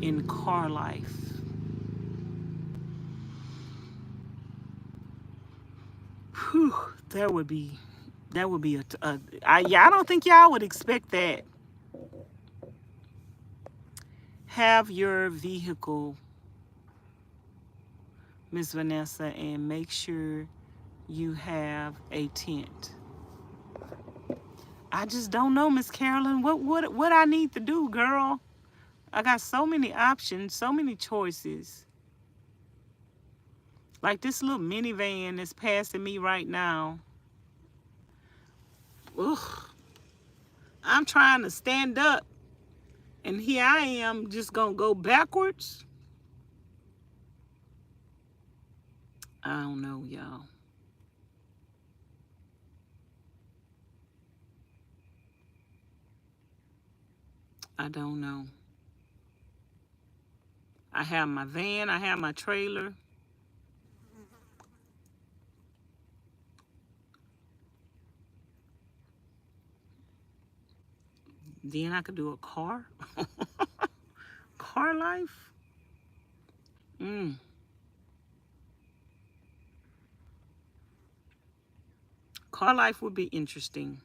in car life. Whew, that would be I don't think y'all would expect that. Have your vehicle, Miss Vanessa, and make sure you have a tent. I just don't know, Miss Carolyn, what I need to do, girl. I got so many options, so many choices. Like this little minivan that's passing me right now. Ugh. I'm trying to stand up, and here I am just gonna go backwards. I don't know, y'all. I don't know. I have my van, I have my trailer. Then I could do a car. Car life. Car life would be interesting.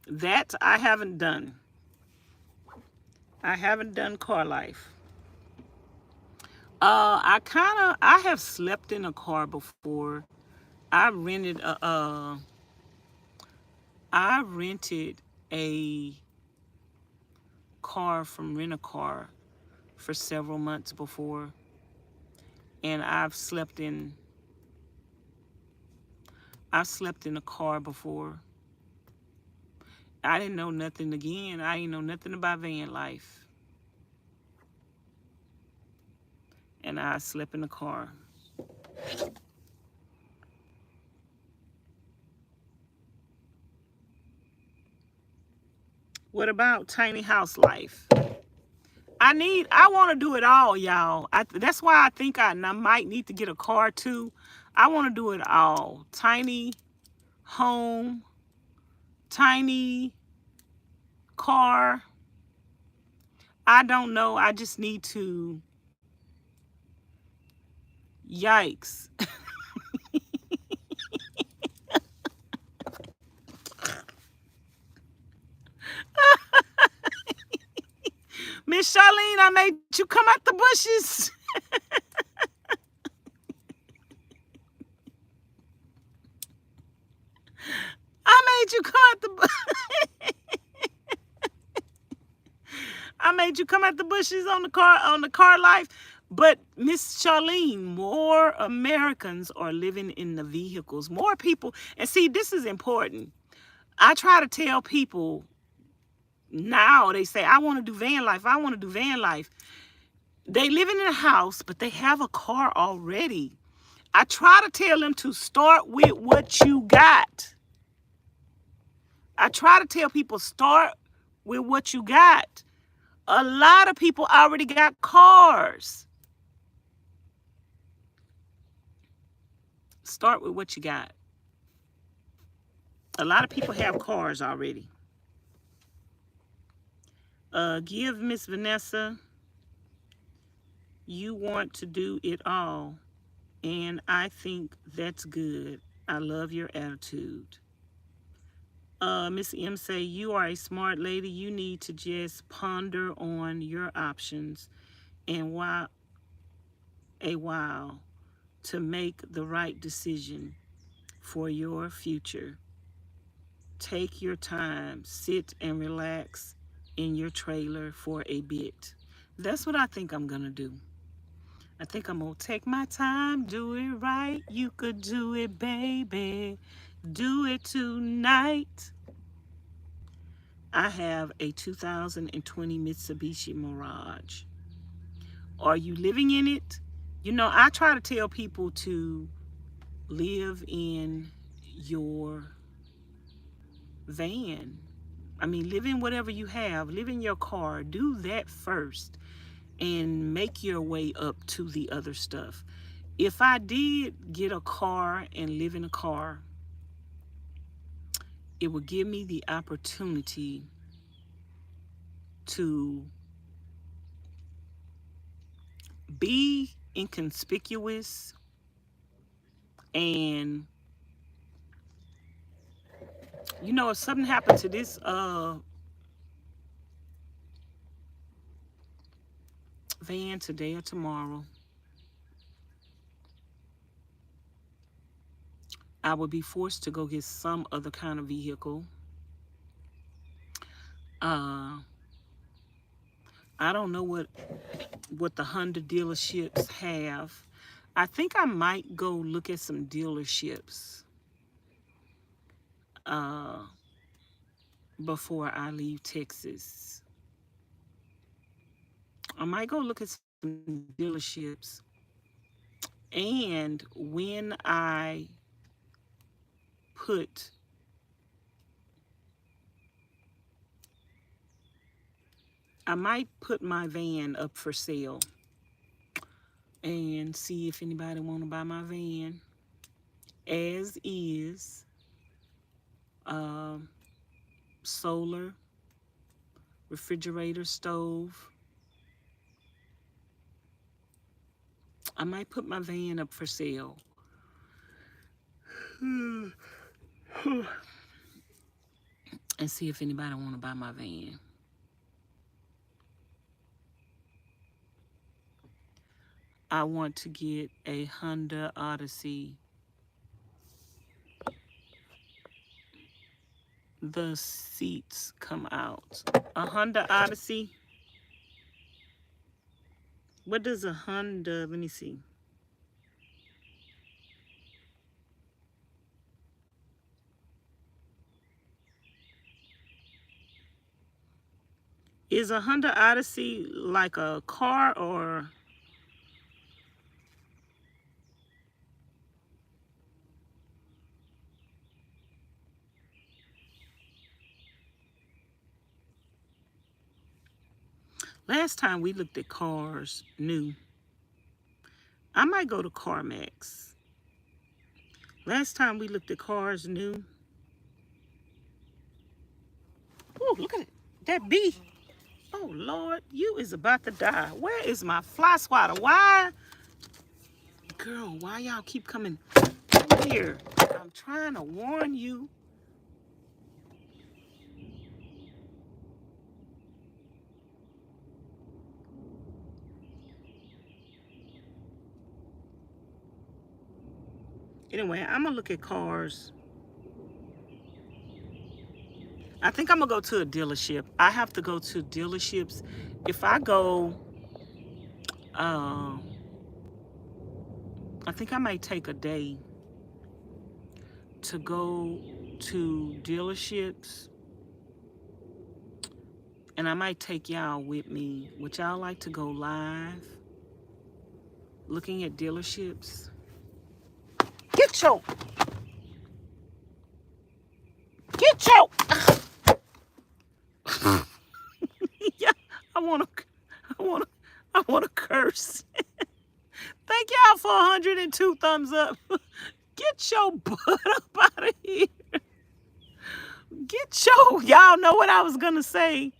That I haven't done. I haven't done car life. I have slept in a car before. I rented a car from Rent-A-Car for several months before, and I've slept in a car before. I didn't know nothing again. I didn't know nothing about van life, and I slept in a car. What about tiny house life? I want to do it all, y'all. That's why I think I might need to get a car too. I want to do it all. Tiny home, tiny car. I don't know. I just need to. Yikes. Miss Charlene, I made you come out the bushes. I made you come out the I made you come out the bushes on the car life. But Miss Charlene, more Americans are living in the vehicles. More people, and see, this is important. I try to tell people now, they say, I want to do van life. I want to do van life. They living in a house, but they have a car already. I try to tell them to start with what you got. I try to tell people start with what you got. A lot of people already got cars. Start with what you got. A lot of people have cars already. Give Miss Vanessa, you want to do it all. And I think that's good. I love your attitude. Miss M say, you are a smart lady. You need to just ponder on your options and why a while to make the right decision for your future. Take your time, sit and relax in your trailer for a bit. That's what I think I'm gonna do. I think I'm gonna take my time, do it right. You could do it, baby. Do it tonight. I have a 2020 Mitsubishi Mirage. Are you living in it? You know, I try to tell people to live in your van. I mean, live in whatever you have. Live in your car. Do that first and make your way up to the other stuff. If I did get a car and live in a car, it would give me the opportunity to be inconspicuous and, you know, if something happened to this van today or tomorrow, I would be forced to go get some other kind of vehicle. I don't know what the Honda dealerships have. I think I might go look at some dealerships before I leave Texas. I might go look at some dealerships. And when I might put my van up for sale and see if anybody want to buy my van as is. Solar, refrigerator, stove. I might put my van up for sale. And see if anybody want to buy my van. I want to get a Honda Odyssey. The seats come out. A Honda Odyssey. What does a Honda, let me see. Is a Honda Odyssey like a car or? Last time we looked at cars new. I might go to CarMax. Last time we looked at cars new. Oh, look at it. That bee. Oh, Lord, you is about to die. Where is my fly swatter? Why? Girl, why y'all keep coming here? I'm trying to warn you. Anyway, I'm going to look at cars. I think I'm going to go to a dealership. I have to go to dealerships. If I go, I think I might take a day to go to dealerships And I might take y'all with me. Would y'all like to go live looking at dealerships? Get your yeah, I wanna I wanna curse. Thank y'all for 102 thumbs up. Get your butt up out of here. Y'all know what I was gonna say.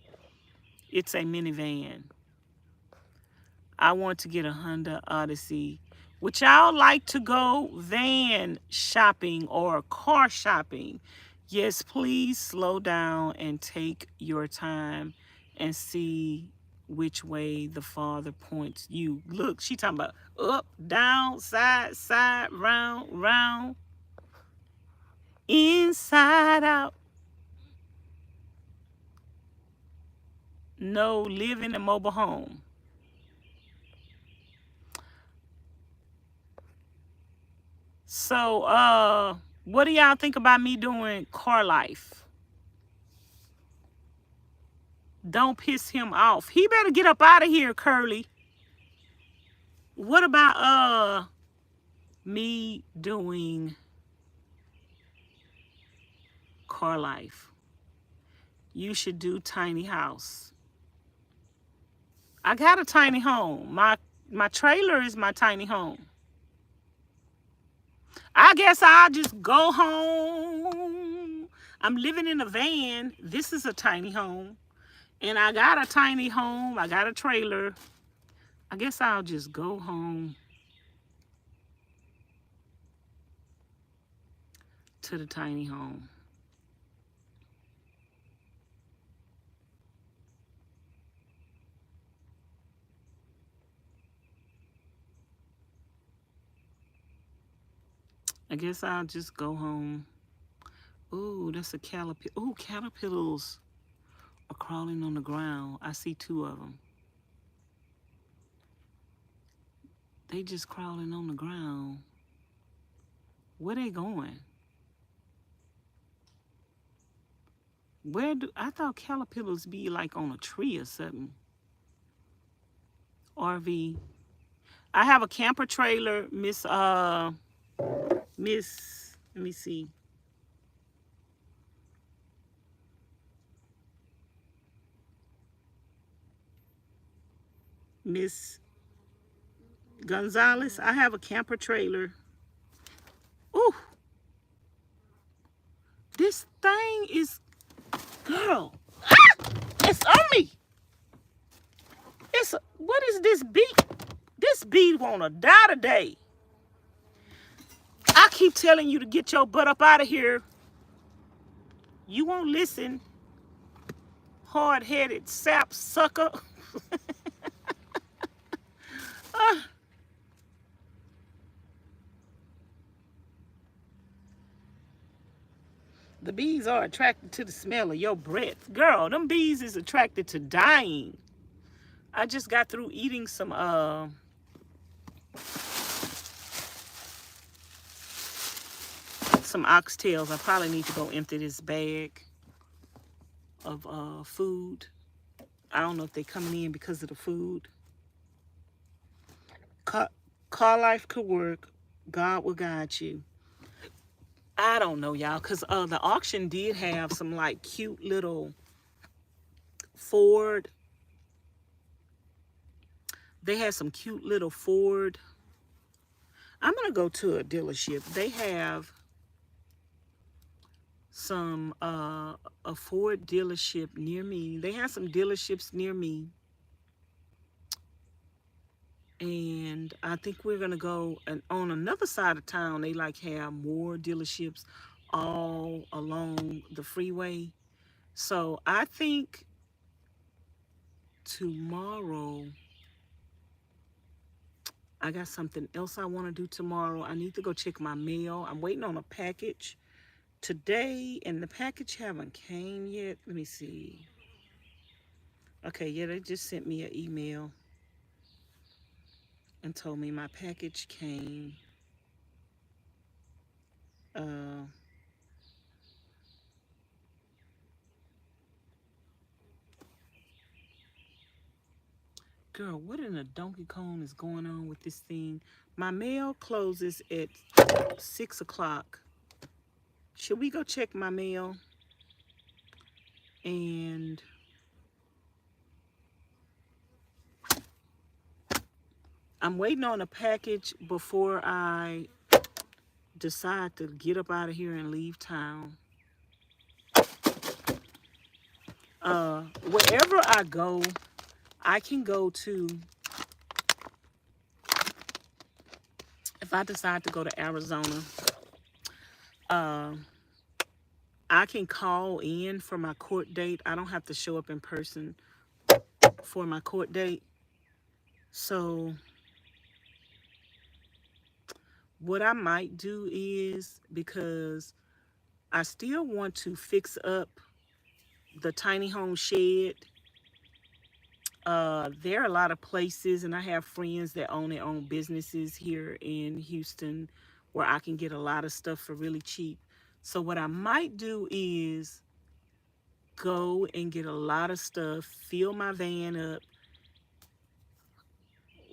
It's a minivan. I want to get a Honda Odyssey. Would y'all like to go van shopping or car shopping? Yes, please slow down and take your time and see which way the Father points you. Look, she talking about up, down, side, side, round, round, inside out. No, live in a mobile home. So, what do y'all think about me doing car life? Don't piss him off. He better get up out of here, Curly. What about me doing car life? You should do tiny house. I got a tiny home. My trailer is my tiny home. I guess I'll just go home. I'm living in a van. This is a tiny home. And I got a tiny home. I got a trailer. I guess I'll just go home to the tiny home. I guess I'll just go home. Ooh, that's a caterpillar. Ooh, caterpillars are crawling on the ground. I see 2 of them. They just crawling on the ground. Where they going? I thought caterpillars be like on a tree or something. RV. I have a camper trailer, let me see. Miss Gonzalez, I have a camper trailer. Ooh. This thing is, girl. Ah! It's on me. What is this bee? This bee wanna die today. I keep telling you to get your butt up out of here. You won't listen. Hard-headed sap sucker. The bees are attracted to the smell of your breath. Girl, them bees is attracted to dying. I just got through eating some oxtails. I probably need to go empty this bag of food. I don't know if they're coming in because of the food. Car life could work. God will guide you. I don't know, y'all, because the auction did have some like cute little Ford. They had some cute little Ford. I'm going to go to a dealership. They have some a Ford dealership near me. They have some dealerships near me. And I think we're going to go, and on another side of town, they like have more dealerships all along the freeway. So I think tomorrow, I got something else I want to do tomorrow. I need to go check my mail. I'm waiting on a package today, and the package haven't came yet. Let me see. Okay, yeah, they just sent me an email and told me my package came. Girl, what in the donkey kong is going on with this thing? My mail closes at 6 o'clock. Should we go check my mail? And I'm waiting on a package before I decide to get up out of here and leave town. Wherever I go, I can go to, if I decide to go to Arizona, I can call in for my court date. I don't have to show up in person for my court date. So what I might do is, because I still want to fix up the tiny home shed. There are a lot of places, and I have friends that own their own businesses here in Houston where I can get a lot of stuff for really cheap. So what I might do is go and get a lot of stuff, fill my van up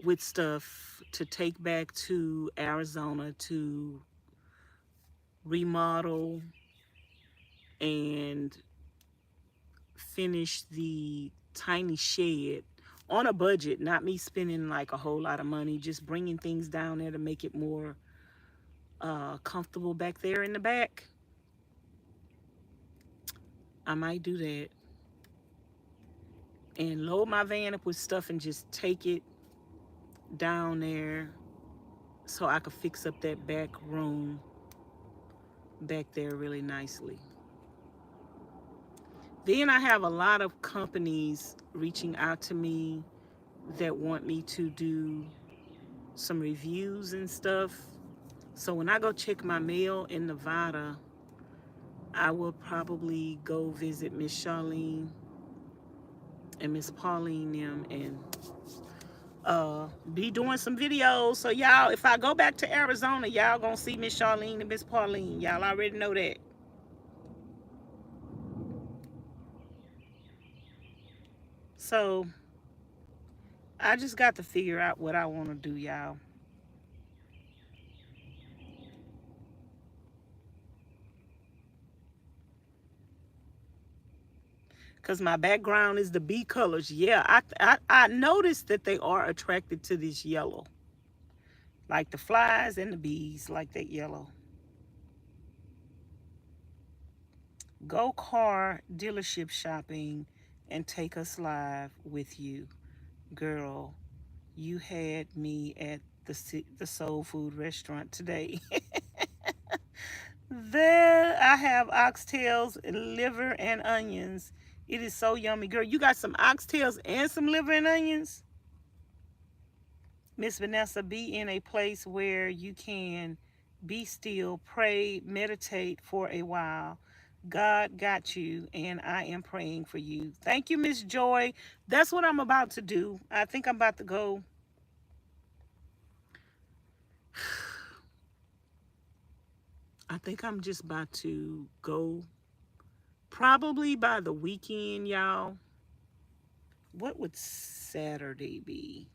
with stuff to take back to Arizona to remodel and finish the tiny shed on a budget, not me spending like a whole lot of money, just bringing things down there to make it more comfortable back there in the back. I might do that and load my van up with stuff and just take it down there so I could fix up that back room back there really nicely. Then I have a lot of companies reaching out to me that want me to do some reviews and stuff. So when I go check my mail in Nevada, I will probably go visit Miss Charlene and Miss Pauline them and be doing some videos. So y'all, if I go back to Arizona, y'all gonna see Miss Charlene and Miss Pauline. Y'all already know that. So I just got to figure out what I want to do, y'all. Because my background is the bee colors. Yeah, I noticed that they are attracted to this yellow. Like the flies and the bees like that yellow. Go car dealership shopping and take us live with you. Girl, you had me at the soul food restaurant today. There I have oxtails, liver, and onions. It is so yummy. Girl, you got some oxtails and some liver and onions? Miss Vanessa, be in a place where you can be still, pray, meditate for a while. God got you, and I am praying for you. Thank you, Miss Joy. That's what I'm about to do. I think I'm about to go. I think I'm just about to go probably by the weekend, y'all. What would Saturday be?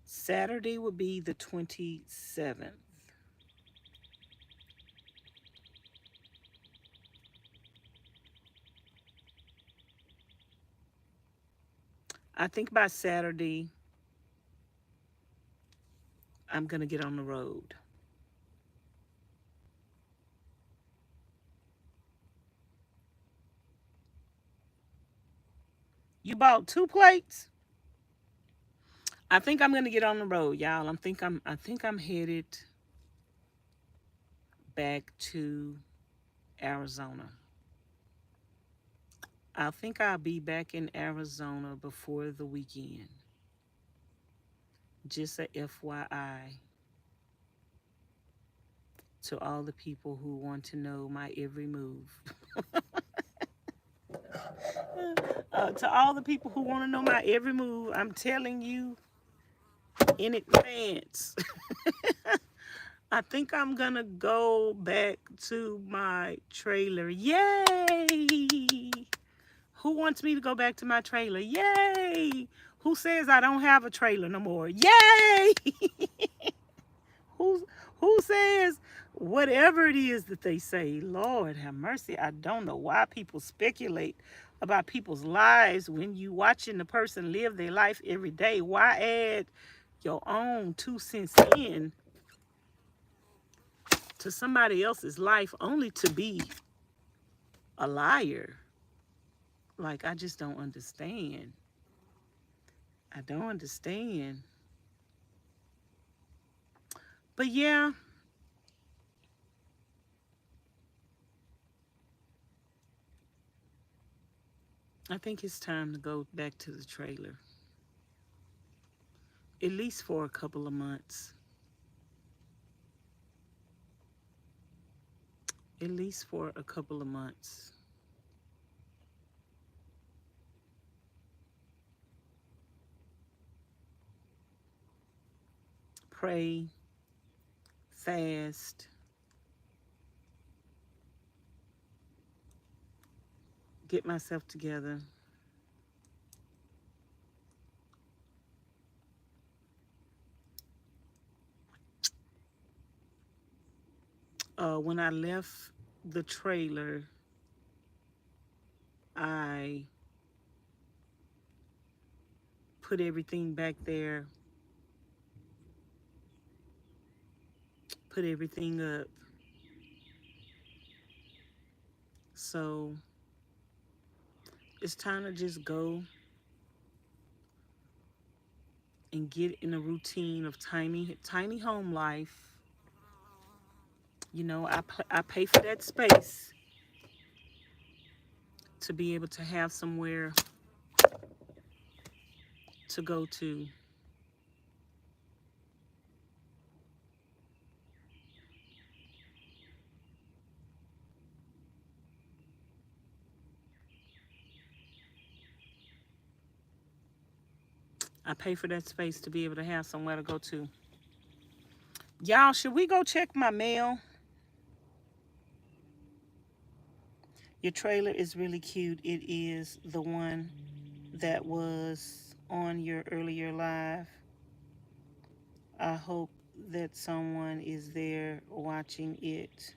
Saturday would be the 27th. I think by Saturday, I'm going to get on the road. You bought 2 plates? I think I'm going to get on the road, y'all. I think I'm headed back to Arizona. I think I'll be back in Arizona before the weekend. Just a FYI to all the people who want to know my every move. To all the people who want to know my every move, I'm telling you in advance. I think I'm gonna go back to my trailer. Yay! Who wants me to go back to my trailer? Yay! Who says I don't have a trailer no more? Yay! who who says whatever it is that they say? Lord have mercy. I don't know why people speculate about people's lives when you watching the person live their life every day. Why add your own 2 cents in to somebody else's life only to be a liar? Like, I just don't understand. I don't understand. But yeah, I think it's time to go back to the trailer. At least for a couple of months. At least for a couple of months. Pray, fast, get myself together. When I left the trailer, I put everything back there, put everything up. So it's time to just go and get in a routine of tiny home life. You know, I pay for that space to be able to have somewhere to go to. I pay for that space to be able to have somewhere to go to. Y'all, should we go check my mail? Your trailer is really cute. It is the one that was on your earlier live. I hope that someone is there watching it.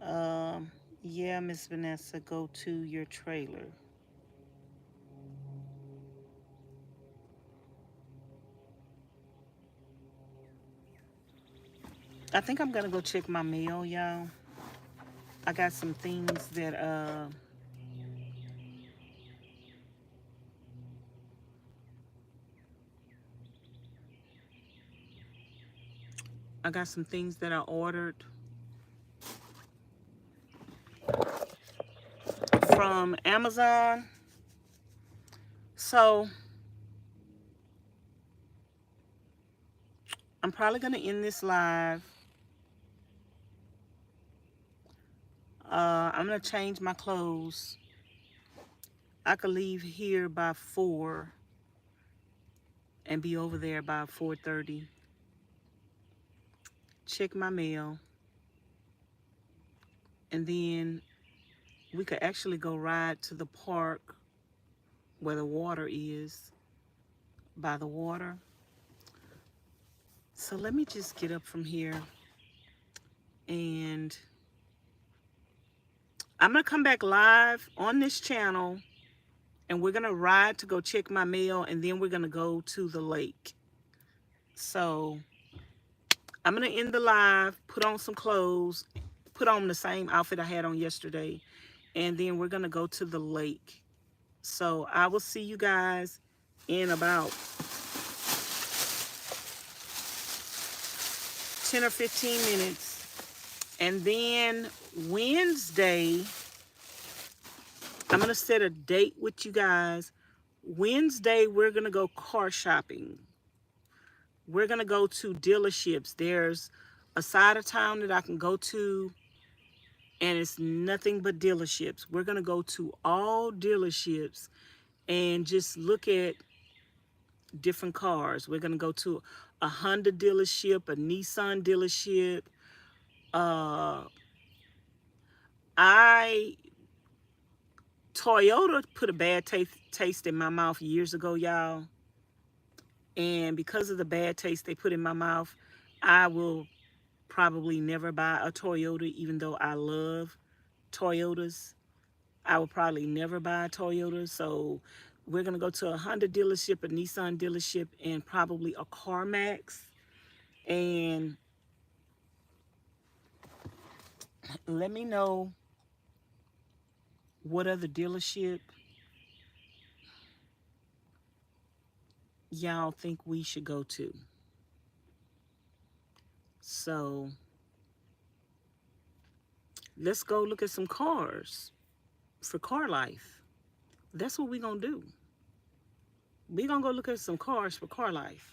Yeah, Miss Vanessa, go to your trailer. I think I'm gonna go check my mail, y'all. I got some things that I ordered from Amazon. So I'm probably gonna end this live. I'm gonna change my clothes. I could leave here by 4 and be over there by 4:30. Check my mail, and then we could actually go ride to the park where the water is, by the water. So let me just get up from here, and I'm gonna come back live on this channel, and we're gonna ride to go check my mail, and then we're gonna go to the lake. So I'm gonna end the live, put on some clothes, put on the same outfit I had on yesterday, and then we're gonna go to the lake. So I will see you guys in about 10 or 15 minutes. And then Wednesday, I'm gonna set a date with you guys. Wednesday, we're gonna go car shopping. We're gonna go to dealerships. There's a side of town that I can go to, and it's nothing but dealerships. We're gonna go to all dealerships and just look at different cars. We're gonna go to a Honda dealership, a Nissan dealership. I Toyota put a bad taste in my mouth years ago, y'all. And because of the bad taste they put in my mouth, I will probably never buy a Toyota, even though I love Toyotas. I will probably never buy a Toyota. So we're going to go to a Honda dealership, a Nissan dealership, and probably a CarMax. And let me know what other dealership y'all think we should go to. So let's go look at some cars for Car Life. That's what we're going to do. We're going to go look at some cars for Car Life.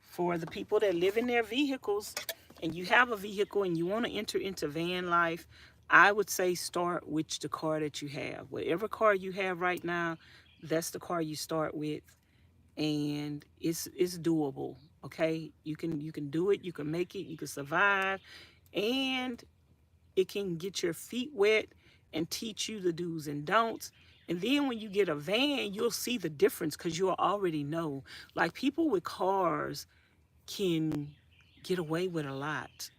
For the people that live in their vehicles, and you have a vehicle and you want to enter into van life, I would say start with the car that you have. Whatever car you have right now, that's the car you start with, and it's doable. Okay, you can do it, you can make it, you can survive, and it can get your feet wet and teach you the do's and don'ts. And then when you get a van, you'll see the difference because you'll already know. Like, people with cars can get away with a lot.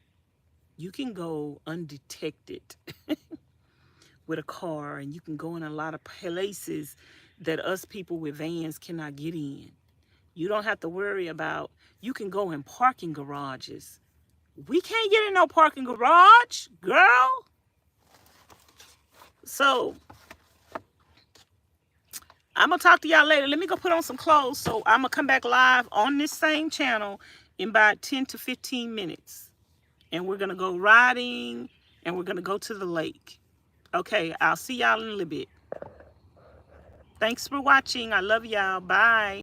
You can go undetected with a car, and you can go in a lot of places that us people with vans cannot get in. You don't have to worry about, you can go in parking garages. We can't get in no parking garage, girl. So I'm going to talk to y'all later. Let me go put on some clothes. So I'm going to come back live on this same channel in about 10 to 15 minutes. And we're going to go riding, and we're going to go to the lake. Okay, I'll see y'all in a little bit. Thanks for watching. I love y'all. Bye.